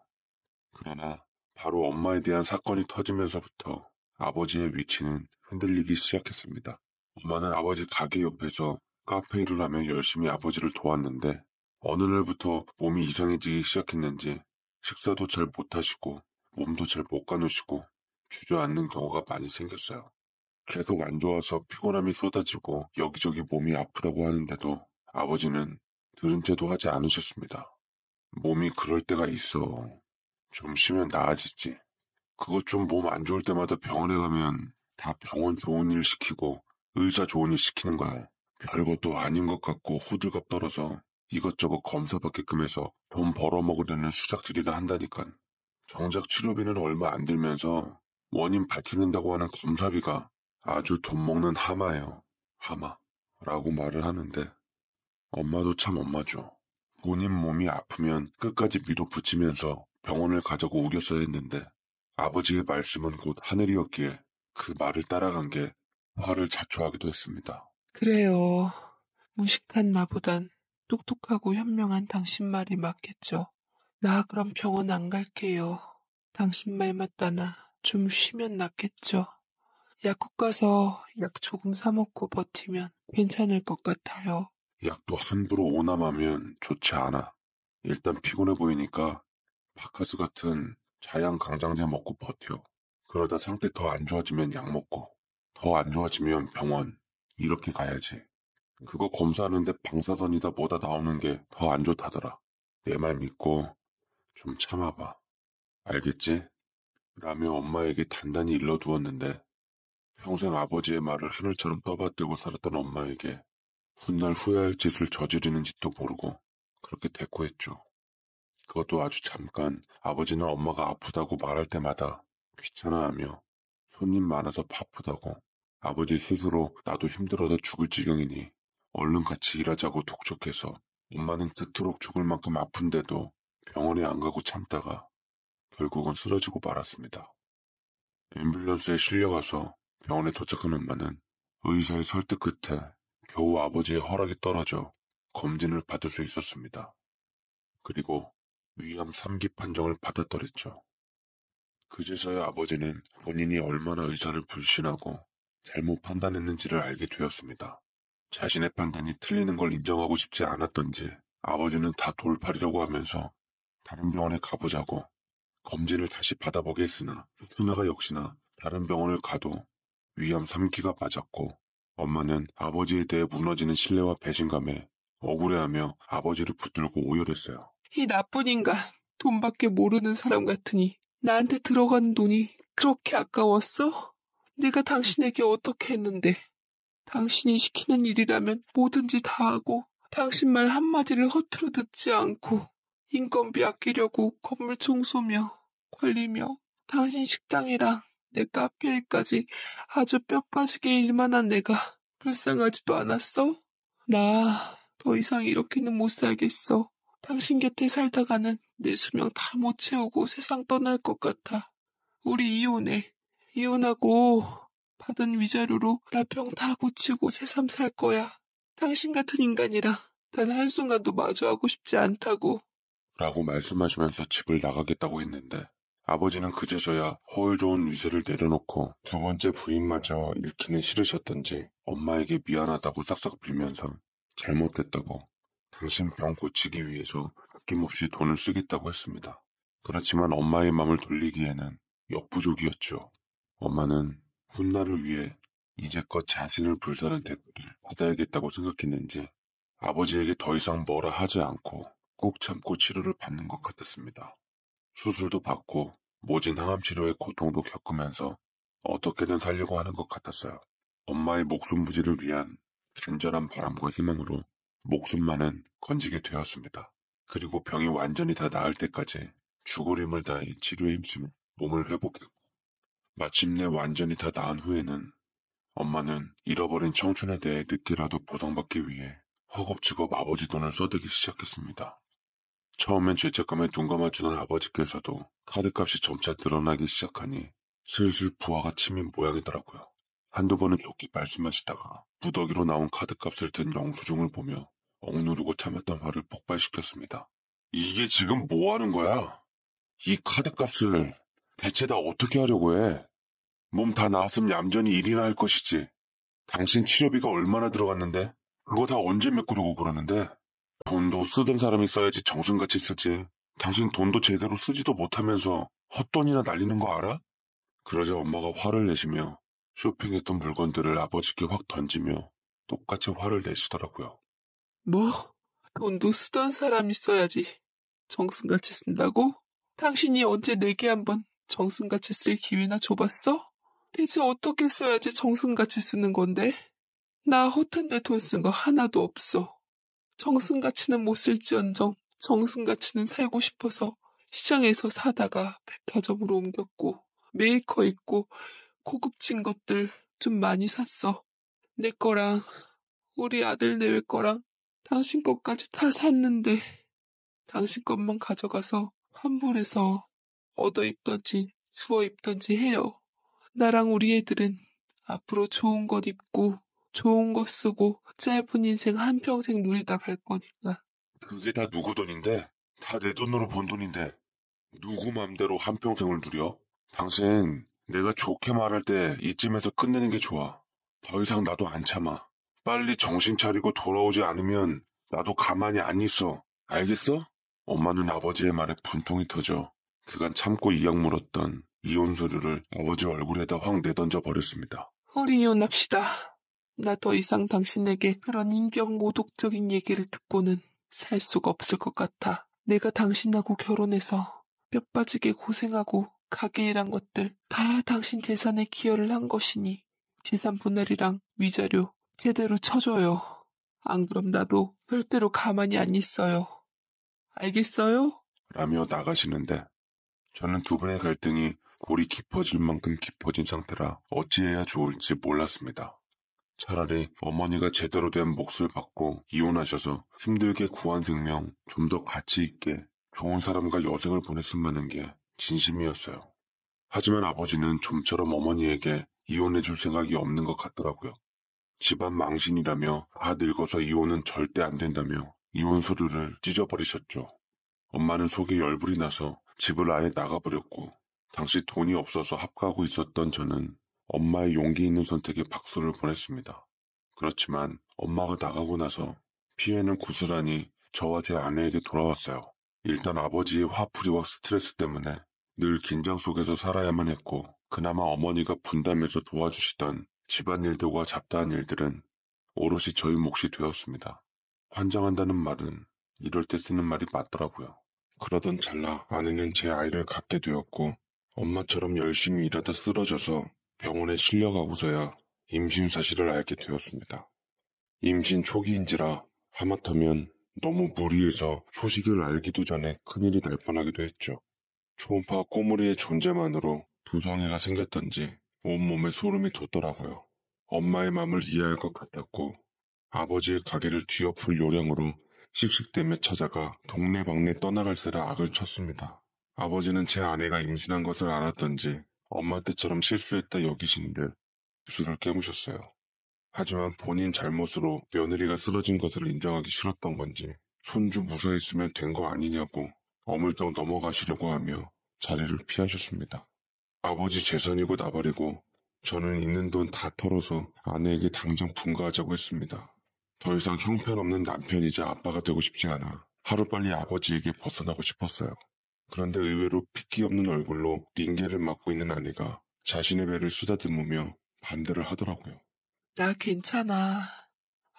그러나 바로 엄마에 대한 사건이 터지면서부터 아버지의 위치는 흔들리기 시작했습니다. 엄마는 아버지 가게 옆에서 카페 일을 하며 열심히 아버지를 도왔는데 어느 날부터 몸이 이상해지기 시작했는지 식사도 잘 못하시고 몸도 잘 못 가누시고 주저앉는 경우가 많이 생겼어요. 계속 안 좋아서 피곤함이 쏟아지고 여기저기 몸이 아프다고 하는데도 아버지는 들은 채도 하지 않으셨습니다. 몸이 그럴 때가 있어. 좀 쉬면 나아지지. 그것 좀 몸 안 좋을 때마다 병원에 가면 다 병원 좋은 일 시키고 의사 좋은 일 시키는 거야. 별것도 아닌 것 같고 호들갑 떨어서 이것저것 검사받게끔 해서 돈 벌어먹으려는 수작질이라 한다니까. 정작 치료비는 얼마 안 들면서 원인 밝히는다고 하는 검사비가 아주 돈 먹는 하마예요. 하마. 라고 말을 하는데 엄마도 참 엄마죠. 본인 몸이 아프면 끝까지 밀어붙이면서 병원을 가자고 우겼어야 했는데 아버지의 말씀은 곧 하늘이었기에 그 말을 따라간 게 화를 자초하기도 했습니다. 그래요. 무식한 나보단 똑똑하고 현명한 당신 말이 맞겠죠. 나 그럼 병원 안 갈게요. 당신 말 맞다나 좀 쉬면 낫겠죠. 약국 가서 약 조금 사 먹고 버티면 괜찮을 것 같아요. 약도 함부로 오남하면 좋지 않아. 일단 피곤해 보이니까 바카스 같은 자양 강장제 먹고 버텨. 그러다 상태 더 안 좋아지면 약 먹고, 더 안 좋아지면 병원. 이렇게 가야지. 그거 검사하는데 방사선이다 뭐다 나오는 게 더 안 좋다더라. 내 말 믿고 좀 참아봐. 알겠지? 라며 엄마에게 단단히 일러두었는데 평생 아버지의 말을 하늘처럼 떠받들고 살았던 엄마에게 훗날 후회할 짓을 저지르는 짓도 모르고 그렇게 대꾸했죠. 그것도 아주 잠깐. 아버지는 엄마가 아프다고 말할 때마다 귀찮아하며 손님 많아서 바쁘다고, 아버지 스스로 나도 힘들어서 죽을 지경이니 얼른 같이 일하자고 독촉해서 엄마는 그토록 죽을 만큼 아픈데도 병원에 안 가고 참다가 결국은 쓰러지고 말았습니다. 앰뷸런스에 실려가서 병원에 도착한 엄마는 의사의 설득 끝에 겨우 아버지의 허락이 떨어져 검진을 받을 수 있었습니다. 그리고 위암 3기 판정을 받았더랬죠. 그제서야 아버지는 본인이 얼마나 의사를 불신하고 잘못 판단했는지를 알게 되었습니다. 자신의 판단이 틀리는 걸 인정하고 싶지 않았던지 아버지는 다 돌팔이라고 하면서 다른 병원에 가보자고 검진을 다시 받아보게 했으나 흑순아가 역시나 다른 병원을 가도 위암 3기가 맞았고 엄마는 아버지에 대해 무너지는 신뢰와 배신감에 억울해하며 아버지를 붙들고 오열했어요. 이 나쁜 인간, 돈밖에 모르는 사람 같으니 나한테 들어가는 돈이 그렇게 아까웠어? 내가 당신에게 어떻게 했는데? 당신이 시키는 일이라면 뭐든지 다 하고 당신 말 한마디를 허투루 듣지 않고 인건비 아끼려고 건물 청소며 관리며 당신 식당이랑 내 카페 일까지 아주 뼈 빠지게 일만 한 내가 불쌍하지도 않았어? 나 더 이상 이렇게는 못 살겠어. 당신 곁에 살다가는 내 수명 다 못 채우고 세상 떠날 것 같아. 우리 이혼해. 이혼하고 받은 위자료로 나 병 다 고치고 새삼 살 거야. 당신 같은 인간이랑 단 한순간도 마주하고 싶지 않다고. 라고 말씀하시면서 집을 나가겠다고 했는데 아버지는 그제서야 허울 좋은 위세를 내려놓고 두 번째 부인마저 잃기는 싫으셨던지 엄마에게 미안하다고 싹싹 빌면서 잘못됐다고, 당신 병 고치기 위해서 아낌없이 돈을 쓰겠다고 했습니다. 그렇지만 엄마의 마음을 돌리기에는 역부족이었죠. 엄마는 훗날을 위해 이제껏 자신을 불사른 대가를 받아야겠다고 생각했는지 아버지에게 더 이상 뭐라 하지 않고 꾹 참고 치료를 받는 것 같았습니다. 수술도 받고 모진 항암 치료의 고통도 겪으면서 어떻게든 살려고 하는 것 같았어요. 엄마의 목숨 부지를 위한 간절한 바람과 희망으로 목숨만은 건지게 되었습니다. 그리고 병이 완전히 다 나을 때까지 죽을 힘을 다해 치료에 힘쓰며 몸을 회복했고 마침내 완전히 다 나은 후에는 엄마는 잃어버린 청춘에 대해 늦게라도 보상받기 위해 허겁지겁 아버지 돈을 써대기 시작했습니다. 처음엔 죄책감에 눈 감아주는 아버지께서도 카드값이 점차 늘어나기 시작하니 슬슬 부하가 치민 모양이더라고요. 한두 번은 좋게 말씀하시다가 무더기로 나온 카드값을 든 영수증을 보며 억누르고 참았던 화를 폭발시켰습니다. 이게 지금 뭐 하는 거야? 이 카드값을 대체 다 어떻게 하려고 해? 몸 다 나았으면 얌전히 일이나 할 것이지. 당신 치료비가 얼마나 들어갔는데? 그거 다 언제 메꾸려고 그러는데? 돈도 쓰던 사람이 써야지 정승같이 쓰지. 당신 돈도 제대로 쓰지도 못하면서 헛돈이나 날리는 거 알아? 그러자 엄마가 화를 내시며 쇼핑했던 물건들을 아버지께 확 던지며 똑같이 화를 내시더라고요. 뭐? 돈도 쓰던 사람이 써야지. 정승같이 쓴다고? 당신이 언제 내게 한번 정승같이 쓸 기회나 줘봤어? 대체 어떻게 써야지 정승같이 쓰는 건데? 나 허튼데 돈 쓴 거 하나도 없어. 정승가치는 못 쓸지언정 정승가치는 살고 싶어서 시장에서 사다가 백화점으로 옮겼고 메이커 있고 고급진 것들 좀 많이 샀어. 내 거랑 우리 아들 내외 거랑 당신 것까지 다 샀는데 당신 것만 가져가서 환불해서 얻어 입던지 주워 입던지 해요. 나랑 우리 애들은 앞으로 좋은 것 입고 좋은 거 쓰고 짧은 인생 한평생 누리다 갈 거니까. 그게 다 누구 돈인데? 다 내 돈으로 번 돈인데 누구 맘대로 한평생을 누려? 당신 내가 좋게 말할 때 이쯤에서 끝내는 게 좋아. 더 이상 나도 안 참아. 빨리 정신 차리고 돌아오지 않으면 나도 가만히 안 있어. 알겠어? 엄마는 아버지의 말에 분통이 터져 그간 참고 이악 물었던 이혼 서류를 아버지 얼굴에다 확 내던져 버렸습니다. 우리 이혼합시다. 나 더 이상 당신에게 그런 인격 모독적인 얘기를 듣고는 살 수가 없을 것 같아. 내가 당신하고 결혼해서 뼈 빠지게 고생하고 가게 일한 것들 다 당신 재산에 기여를 한 것이니 재산 분할이랑 위자료 제대로 쳐줘요. 안 그럼 나도 절대로 가만히 안 있어요. 알겠어요? 라며 나가시는데 저는 두 분의 갈등이 골이 깊어질 만큼 깊어진 상태라 어찌해야 좋을지 몰랐습니다. 차라리 어머니가 제대로 된 몫을 받고 이혼하셔서 힘들게 구한 생명 좀 더 가치 있게 좋은 사람과 여생을 보냈으면 하는 게 진심이었어요. 하지만 아버지는 좀처럼 어머니에게 이혼해줄 생각이 없는 것 같더라고요. 집안 망신이라며 다 늙어서 이혼은 절대 안 된다며 이혼 서류를 찢어버리셨죠. 엄마는 속에 열불이 나서 집을 아예 나가버렸고 당시 돈이 없어서 합가하고 있었던 저는 엄마의 용기 있는 선택에 박수를 보냈습니다. 그렇지만 엄마가 나가고 나서 피해는 고스란히 저와 제 아내에게 돌아왔어요. 일단 아버지의 화풀이와 스트레스 때문에 늘 긴장 속에서 살아야만 했고 그나마 어머니가 분담해서 도와주시던 집안일들과 잡다한 일들은 오롯이 저희 몫이 되었습니다. 환장한다는 말은 이럴 때 쓰는 말이 맞더라고요. 그러던 찰나 아내는 제 아이를 갖게 되었고 엄마처럼 열심히 일하다 쓰러져서 병원에 실려가고서야 임신 사실을 알게 되었습니다. 임신 초기인지라 하마터면 너무 무리해서 소식을 알기도 전에 큰일이 날 뻔하기도 했죠. 초음파 꼬물이의 존재만으로 두성애가 생겼던지 온몸에 소름이 돋더라고요. 엄마의 마음을 이해할 것 같았고 아버지의 가게를 뒤엎을 요량으로 씩씩대며 찾아가 동네방네 떠나갈세라 악을 쳤습니다. 아버지는 제 아내가 임신한 것을 알았던지 엄마 때처럼 실수했다 여기신 듯 입술을 깨무셨어요. 하지만 본인 잘못으로 며느리가 쓰러진 것을 인정하기 싫었던 건지 손주 무사했으면 된 거 아니냐고 어물쩍 넘어가시려고 하며 자리를 피하셨습니다. 아버지 재산이고 나발이고 저는 있는 돈 다 털어서 아내에게 당장 분가하자고 했습니다. 더 이상 형편없는 남편이자 아빠가 되고 싶지 않아 하루빨리 아버지에게 벗어나고 싶었어요. 그런데 의외로 핏기 없는 얼굴로 링게를 맡고 있는 아내가 자신의 배를 쓰다듬으며 반대를 하더라고요. 나 괜찮아.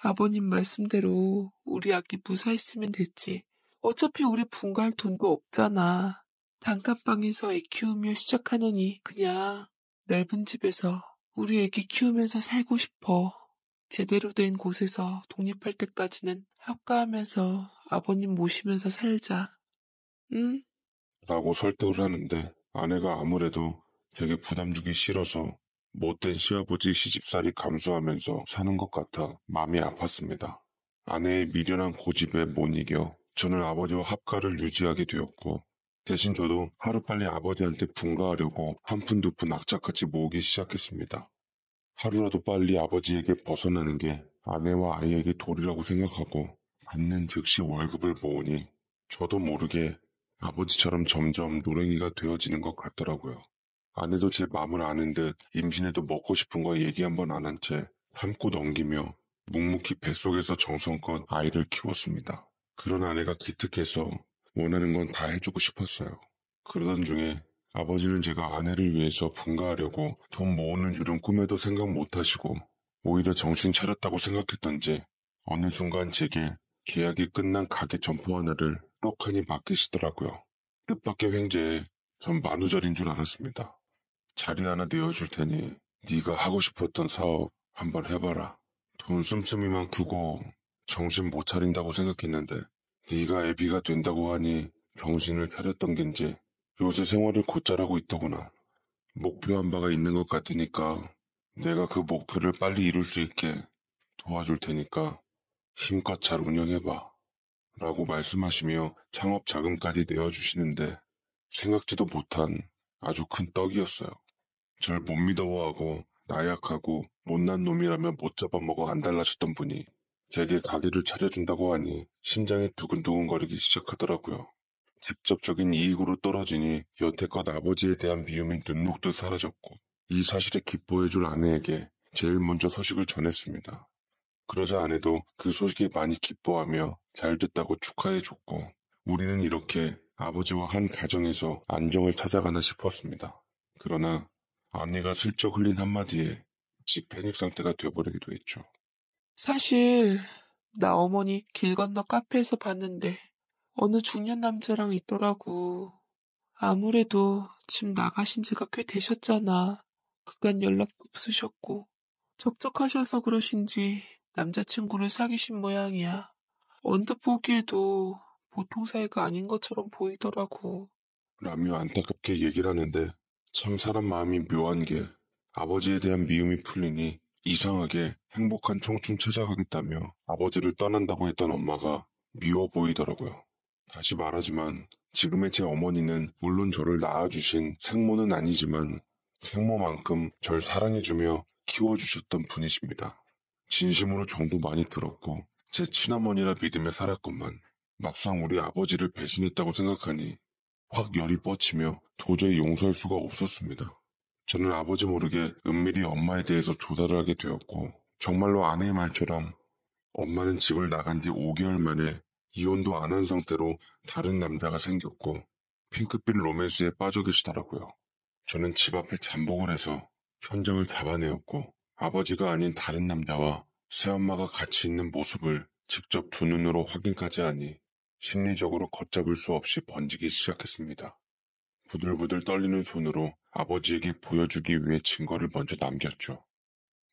아버님 말씀대로 우리 아기 무사했으면 됐지. 어차피 우리 분가할 돈도 없잖아. 단칸방에서 애 키우며 시작하느니 그냥 넓은 집에서 우리 애기 키우면서 살고 싶어. 제대로 된 곳에서 독립할 때까지는 합가하면서 아버님 모시면서 살자. 응? 라고 설득을 하는데 아내가 아무래도 제게 부담 주기 싫어서 못된 시아버지 시집살이 감수하면서 사는 것 같아 마음이 아팠습니다. 아내의 미련한 고집에 못 이겨 저는 아버지와 합가를 유지하게 되었고 대신 저도 하루빨리 아버지한테 분가하려고 한 푼 두 푼 악착같이 모으기 시작했습니다. 하루라도 빨리 아버지에게 벗어나는 게 아내와 아이에게 도리라고 생각하고 받는 즉시 월급을 모으니 저도 모르게 아버지처럼 점점 노랭이가 되어지는 것 같더라고요. 아내도 제 마음을 아는 듯 임신해도 먹고 싶은 거 얘기 한번 안 한 채 참고 넘기며 묵묵히 뱃속에서 정성껏 아이를 키웠습니다. 그런 아내가 기특해서 원하는 건 다 해주고 싶었어요. 그러던 중에 아버지는 제가 아내를 위해서 분가하려고 돈 모으는 줄은 꿈에도 생각 못하시고 오히려 정신 차렸다고 생각했던지 어느 순간 제게 계약이 끝난 가게 점포 하나를 떡하니 맡기시더라고요. 뜻밖의 횡재에 전 만우절인 줄 알았습니다. 자리 하나 내어줄 테니 네가 하고 싶었던 사업 한번 해봐라. 돈 씀씀이만 크고 정신 못 차린다고 생각했는데 네가 애비가 된다고 하니 정신을 차렸던 겐지 요새 생활을 곧잘하고 있더구나. 목표한 바가 있는 것 같으니까 내가 그 목표를 빨리 이룰 수 있게 도와줄 테니까 힘껏 잘 운영해봐. 라고 말씀하시며 창업 자금까지 내어주시는데 생각지도 못한 아주 큰 떡이었어요. 절 못 믿어하고 나약하고 못난 놈이라면 못 잡아먹어 안달나셨던 분이 제게 가게를 차려준다고 하니 심장이 두근두근거리기 시작하더라고요. 직접적인 이익으로 떨어지니 여태껏 아버지에 대한 미움이 눈 녹듯 사라졌고 이 사실에 기뻐해줄 아내에게 제일 먼저 소식을 전했습니다. 그러자 아내도 그 소식에 많이 기뻐하며 잘 됐다고 축하해줬고 우리는 이렇게 아버지와 한 가정에서 안정을 찾아가나 싶었습니다. 그러나 아내가 슬쩍 흘린 한마디에 집 패닉 상태가 돼버리기도 했죠. 사실 나 어머니 길 건너 카페에서 봤는데 어느 중년 남자랑 있더라고. 아무래도 집 나가신 지가 꽤 되셨잖아. 그간 연락도 없으셨고 적적하셔서 그러신지 남자친구를 사귀신 모양이야. 언뜻 보기에도 보통 사이가 아닌 것처럼 보이더라고. 라며 안타깝게 얘기를 하는데 참 사람 마음이 묘한 게 아버지에 대한 미움이 풀리니 이상하게 행복한 청춘 찾아가겠다며 아버지를 떠난다고 했던 엄마가 미워 보이더라고요. 다시 말하지만 지금의 제 어머니는 물론 저를 낳아주신 생모는 아니지만 생모만큼 절 사랑해주며 키워주셨던 분이십니다. 진심으로 정도 많이 들었고 제 친어머니라 믿으며 살았건만 막상 우리 아버지를 배신했다고 생각하니 확 열이 뻗치며 도저히 용서할 수가 없었습니다. 저는 아버지 모르게 은밀히 엄마에 대해서 조사를 하게 되었고 정말로 아내의 말처럼 엄마는 집을 나간 지 5개월 만에 이혼도 안 한 상태로 다른 남자가 생겼고 핑크빛 로맨스에 빠져 계시더라고요. 저는 집 앞에 잠복을 해서 현장을 잡아내었고 아버지가 아닌 다른 남자와 새엄마가 같이 있는 모습을 직접 두 눈으로 확인까지 하니 심리적으로 걷잡을 수 없이 번지기 시작했습니다. 부들부들 떨리는 손으로 아버지에게 보여주기 위해 증거를 먼저 남겼죠.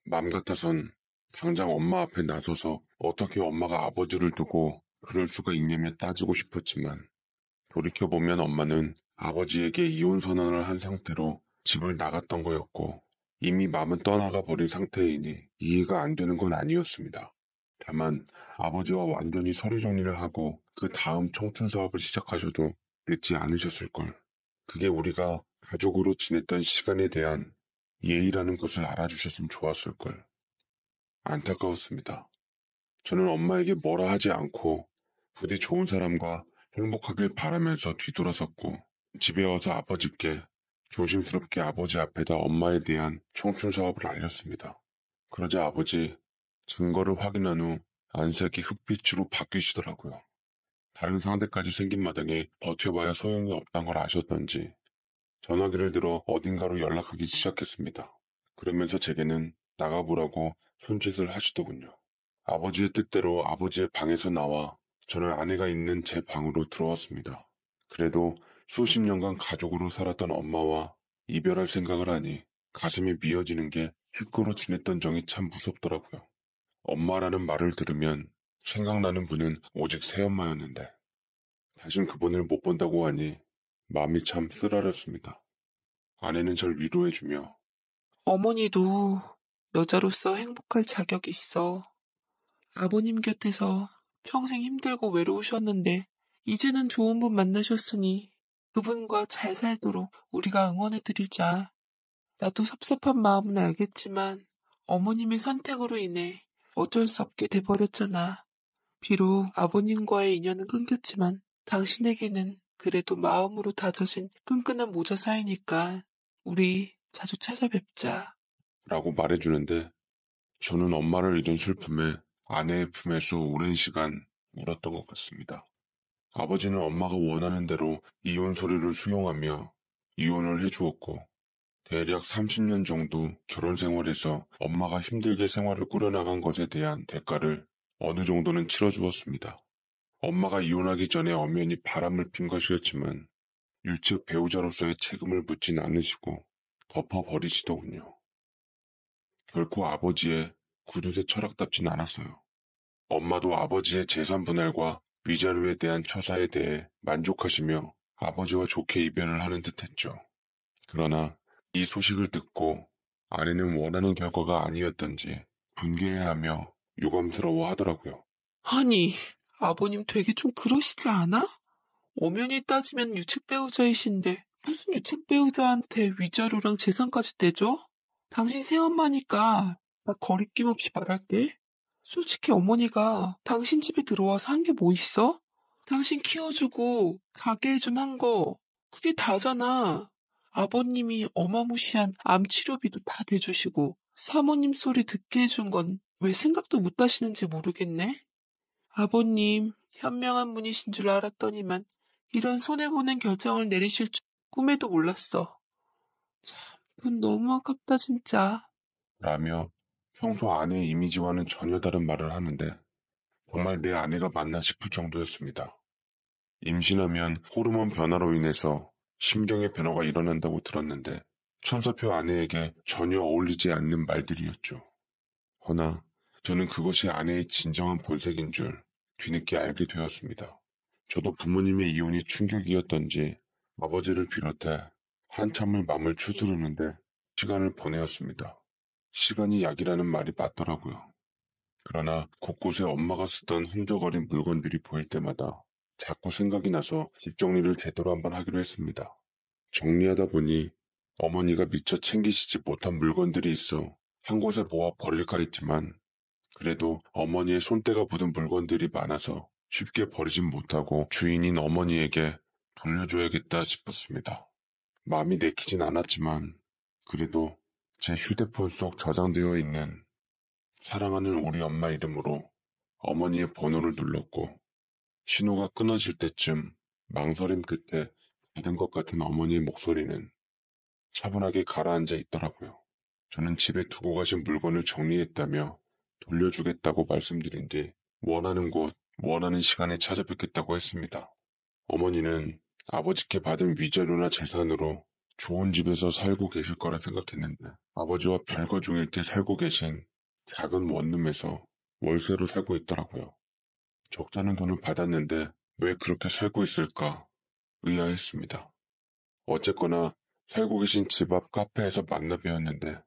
맘 같아선 당장 엄마 앞에 나서서 어떻게 엄마가 아버지를 두고 그럴 수가 있냐며 따지고 싶었지만 돌이켜보면 엄마는 아버지에게 이혼 선언을 한 상태로 집을 나갔던 거였고 이미 마음은 떠나가 버린 상태이니 이해가 안 되는 건 아니었습니다. 다만 아버지와 완전히 서류 정리를 하고 그 다음 청춘 사업을 시작하셔도 늦지 않으셨을걸. 그게 우리가 가족으로 지냈던 시간에 대한 예의라는 것을 알아주셨으면 좋았을걸. 안타까웠습니다. 저는 엄마에게 뭐라 하지 않고 부디 좋은 사람과 행복하길 바라면서 뒤돌아섰고 집에 와서 아버지께 조심스럽게 아버지 앞에다 엄마에 대한 청춘 사업을 알렸습니다. 그러자 아버지 증거를 확인한 후 안색이 흑빛으로 바뀌시더라고요. 다른 상대까지 생긴 마당에 버텨봐야 소용이 없단 걸 아셨던지 전화기를 들어 어딘가로 연락하기 시작했습니다. 그러면서 제게는 나가보라고 손짓을 하시더군요. 아버지의 뜻대로 아버지의 방에서 나와 저는 아내가 있는 제 방으로 들어왔습니다. 그래도 수십 년간 가족으로 살았던 엄마와 이별할 생각을 하니 가슴이 미어지는 게 식구로 지냈던 정이 참 무섭더라고요. 엄마라는 말을 들으면 생각나는 분은 오직 새엄마였는데 다신 그분을 못 본다고 하니 마음이 참 쓰라렸습니다. 아내는 절 위로해주며 어머니도 여자로서 행복할 자격이 있어. 아버님 곁에서 평생 힘들고 외로우셨는데 이제는 좋은 분 만나셨으니 그분과 잘 살도록 우리가 응원해드리자. 나도 섭섭한 마음은 알겠지만 어머님의 선택으로 인해 어쩔 수 없게 돼버렸잖아. 비록 아버님과의 인연은 끊겼지만 당신에게는 그래도 마음으로 다져진 끈끈한 모자 사이니까 우리 자주 찾아뵙자. 라고 말해주는데 저는 엄마를 잃은 슬픔에 아내의 품에서 오랜 시간 울었던 것 같습니다. 아버지는 엄마가 원하는 대로 이혼 서류를 수용하며 이혼을 해주었고 대략 30년 정도 결혼 생활에서 엄마가 힘들게 생활을 꾸려나간 것에 대한 대가를 어느 정도는 치러주었습니다. 엄마가 이혼하기 전에 엄연히 바람을 핀 것이었지만 유책 배우자로서의 책임을 묻진 않으시고 덮어버리시더군요. 결코 아버지의 구두쇠 철학답진 않았어요. 엄마도 아버지의 재산 분할과 위자료에 대한 처사에 대해 만족하시며 아버지와 좋게 이별을 하는 듯 했죠. 그러나 이 소식을 듣고 아내는 원하는 결과가 아니었던지 분개해하며 유감스러워 하더라고요. 아니, 아버님 되게 좀 그러시지 않아? 엄연히 따지면 유책 배우자이신데 무슨 유책 배우자한테 위자료랑 재산까지 떼줘? 당신 새엄마니까 나 거리낌 없이 말할게. 솔직히 어머니가 당신 집에 들어와서 한 게 뭐 있어? 당신 키워주고 가게 좀 한 거 그게 다잖아. 아버님이 어마무시한 암 치료비도 다 대주시고 사모님 소리 듣게 해준 건 왜 생각도 못 하시는지 모르겠네. 아버님 현명한 분이신 줄 알았더니만 이런 손해보는 결정을 내리실 줄 꿈에도 몰랐어. 참, 돈 너무 아깝다 진짜. 라며 평소 아내의 이미지와는 전혀 다른 말을 하는데 정말 내 아내가 맞나 싶을 정도였습니다. 임신하면 호르몬 변화로 인해서 심경의 변화가 일어난다고 들었는데 천사표 아내에게 전혀 어울리지 않는 말들이었죠. 허나 저는 그것이 아내의 진정한 본색인 줄 뒤늦게 알게 되었습니다. 저도 부모님의 이혼이 충격이었던지 아버지를 비롯해 한참을 맘을 추스르는데 시간을 보내었습니다. 시간이 약이라는 말이 맞더라고요. 그러나 곳곳에 엄마가 쓰던 흔적어린 물건들이 보일 때마다 자꾸 생각이 나서 집 정리를 제대로 한번 하기로 했습니다. 정리하다 보니 어머니가 미처 챙기시지 못한 물건들이 있어 한 곳에 모아 버릴까 했지만 그래도 어머니의 손때가 묻은 물건들이 많아서 쉽게 버리진 못하고 주인인 어머니에게 돌려줘야겠다 싶었습니다. 마음이 내키진 않았지만 그래도 제 휴대폰 속 저장되어 있는 사랑하는 우리 엄마 이름으로 어머니의 번호를 눌렀고 신호가 끊어질 때쯤 망설임 끝에 받은 것 같은 어머니의 목소리는 차분하게 가라앉아 있더라고요. 저는 집에 두고 가신 물건을 정리했다며 돌려주겠다고 말씀드린 뒤 원하는 곳, 원하는 시간에 찾아뵙겠다고 했습니다. 어머니는 아버지께 받은 위자료나 재산으로 좋은 집에서 살고 계실 거라 생각했는데 아버지와 별거 중일 때 살고 계신 작은 원룸에서 월세로 살고 있더라고요. 적잖은 돈을 받았는데 왜 그렇게 살고 있을까 의아했습니다. 어쨌거나 살고 계신 집 앞 카페에서 만나 뵈었는데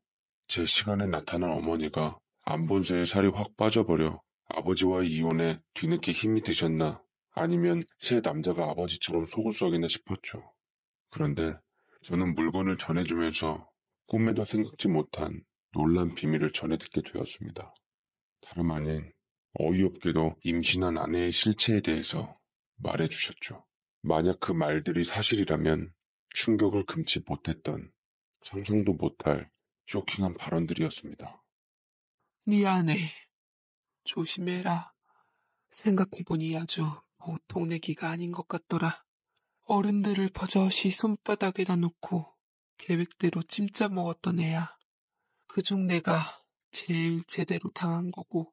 제 시간에 나타난 어머니가 안 본 새에 살이 확 빠져버려 아버지와의 이혼에 뒤늦게 힘이 드셨나 아니면 새 남자가 아버지처럼 속을 썩이나 싶었죠. 그런데 저는 물건을 전해주면서 꿈에도 생각지 못한 놀란 비밀을 전해 듣게 되었습니다. 다름 아닌 어이없게도 임신한 아내의 실체에 대해서 말해주셨죠. 만약 그 말들이 사실이라면 충격을 금치 못했던 상상도 못할 쇼킹한 발언들이었습니다. 네 아내 조심해라. 생각해보니 아주 보통 내기가 아닌 것 같더라. 어른들을 버젓이 손바닥에다 놓고 계획대로 찜짜 먹었던 애야. 그중 내가 제일 제대로 당한 거고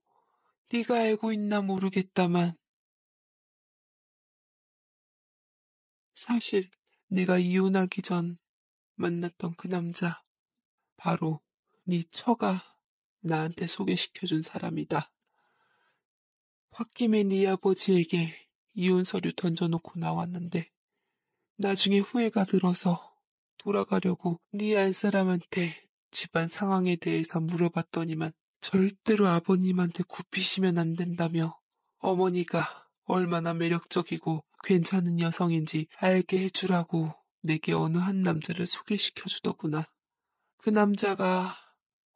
네가 알고 있나 모르겠다만 사실 내가 이혼하기 전 만났던 그 남자 바로 네 처가 나한테 소개시켜준 사람이다. 홧김에 네 아버지에게 이혼 서류 던져놓고 나왔는데 나중에 후회가 들어서 돌아가려고 네 안사람한테 집안 상황에 대해서 물어봤더니만 절대로 아버님한테 굽히시면 안 된다며 어머니가 얼마나 매력적이고 괜찮은 여성인지 알게 해주라고 내게 어느 한 남자를 소개시켜주더구나. 그 남자가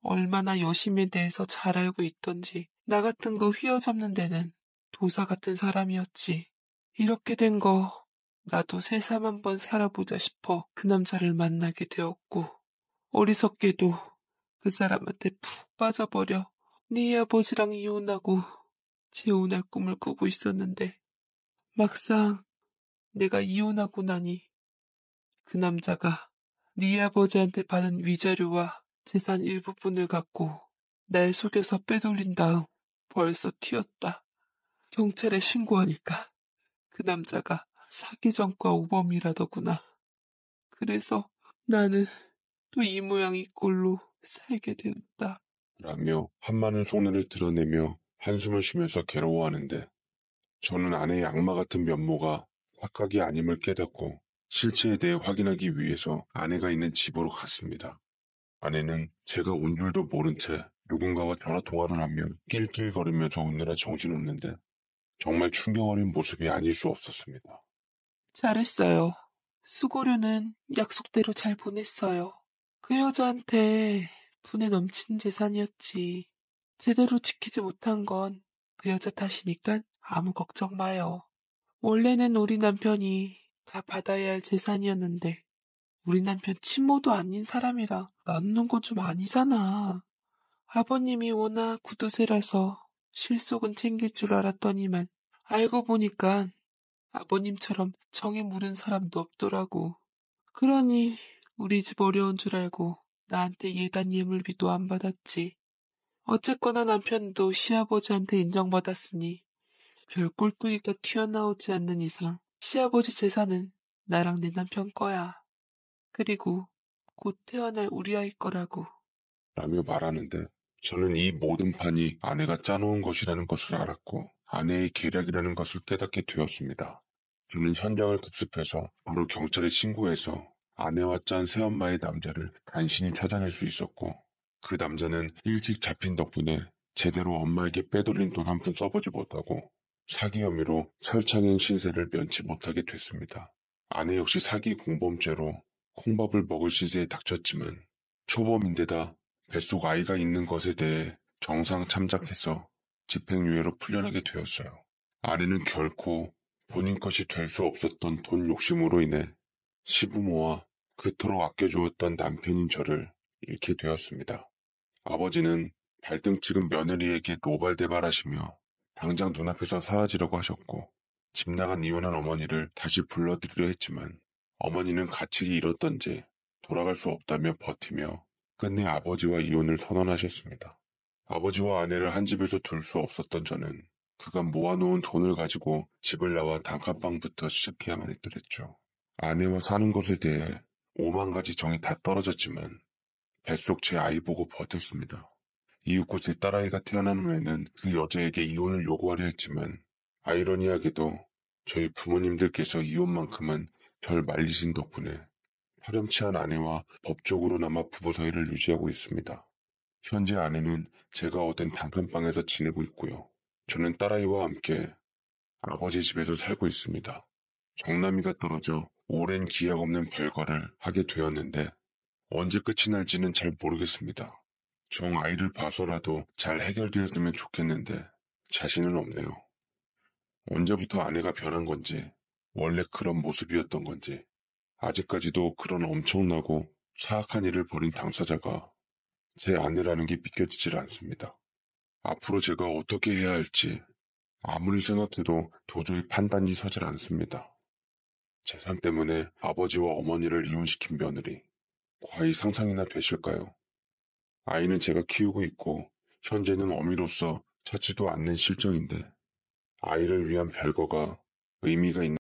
얼마나 여심에 대해서 잘 알고 있던지 나 같은 거 휘어잡는 데는 도사 같은 사람이었지. 이렇게 된 거 나도 새삼 한번 살아보자 싶어 그 남자를 만나게 되었고 어리석게도 그 사람한테 푹 빠져버려 네 아버지랑 이혼하고 재혼할 꿈을 꾸고 있었는데 막상 내가 이혼하고 나니 그 남자가 네 아버지한테 받은 위자료와 재산 일부분을 갖고 날 속여서 빼돌린 다음 벌써 튀었다. 경찰에 신고하니까 그 남자가 사기 전과 우범이라더구나. 그래서 나는 또 이 모양 이 꼴로 살게 되었다. 라며 한마늘 속내를 드러내며 한숨을 쉬면서 괴로워하는데 저는 아내의 악마 같은 면모가 착각이 아님을 깨닫고 실체에 대해 확인하기 위해서 아내가 있는 집으로 갔습니다. 아내는 제가 온 줄도 모른 채 누군가와 전화 통화를 하며 낄낄거리면서 웃느라 정신없는데 정말 충격 어린 모습이 아닐 수 없었습니다. 잘했어요. 수고료는 약속대로 잘 보냈어요. 그 여자한테 분에 넘치는 재산이었지. 제대로 지키지 못한 건 그 여자 탓이니까 아무 걱정 마요. 원래는 우리 남편이 다 받아야 할 재산이었는데 우리 남편 친모도 아닌 사람이라 나누는 건 좀 아니잖아. 아버님이 워낙 구두쇠라서 실속은 챙길 줄 알았더니만 알고 보니까 아버님처럼 정에 무른 사람도 없더라고. 그러니 우리 집 어려운 줄 알고 나한테 예단 예물비도 안 받았지. 어쨌거나 남편도 시아버지한테 인정받았으니 별 꼴뚜기가 튀어나오지 않는 이상 시아버지 재산은 나랑 내 남편 거야. 그리고 곧 태어날 우리 아이 거라고. 라며 말하는데 저는 이 모든 판이 아내가 짜놓은 것이라는 것을 알았고 아내의 계략이라는 것을 깨닫게 되었습니다. 저는 현장을 급습해서 바로 경찰에 신고해서 아내와 짠 새엄마의 남자를 간신히 찾아낼 수 있었고 그 남자는 일찍 잡힌 덕분에 제대로 엄마에게 빼돌린 돈 한 푼 써보지 못하고 사기 혐의로 설창행 신세를 면치 못하게 됐습니다. 아내 역시 사기 공범죄로 콩밥을 먹을 시세에 닥쳤지만 초범인데다 뱃속 아이가 있는 것에 대해 정상 참작해서 집행유예로 풀려나게 되었어요. 아내는 결코 본인 것이 될 수 없었던 돈 욕심으로 인해 시부모와 그토록 아껴주었던 남편인 저를 잃게 되었습니다. 아버지는 발등 찍은 며느리에게 노발대발하시며 당장 눈앞에서 사라지려고 하셨고 집 나간 이혼한 어머니를 다시 불러들이려 했지만 어머니는 가책이 잃었던지 돌아갈 수 없다며 버티며 끝내 아버지와 이혼을 선언하셨습니다. 아버지와 아내를 한 집에서 둘 수 없었던 저는 그간 모아놓은 돈을 가지고 집을 나와 단칸방부터 시작해야만 했더랬죠. 아내와 사는 것에 대해 오만 가지 정이 다 떨어졌지만 뱃속 제 아이 보고 버텼습니다. 이윽고 제 딸아이가 태어난 후에는 그 여자에게 이혼을 요구하려 했지만 아이러니하게도 저희 부모님들께서 이혼만큼은 절 말리신 덕분에 파렴치한 아내와 법적으로나마 부부 사이를 유지하고 있습니다. 현재 아내는 제가 얻은 단칸방에서 지내고 있고요. 저는 딸아이와 함께 아버지 집에서 살고 있습니다. 정남이가 떨어져 오랜 기약 없는 별거를 하게 되었는데 언제 끝이 날지는 잘 모르겠습니다. 정 아이를 봐서라도 잘 해결되었으면 좋겠는데 자신은 없네요. 언제부터 아내가 변한 건지 원래 그런 모습이었던 건지 아직까지도 그런 엄청나고 사악한 일을 벌인 당사자가 제 아내라는 게 믿겨지질 않습니다. 앞으로 제가 어떻게 해야 할지 아무리 생각해도 도저히 판단이 서질 않습니다. 재산 때문에 아버지와 어머니를 이혼시킨 며느리, 과히 상상이나 되실까요? 아이는 제가 키우고 있고 현재는 어미로서 찾지도 않는 실정인데 아이를 위한 별거가 의미가 있는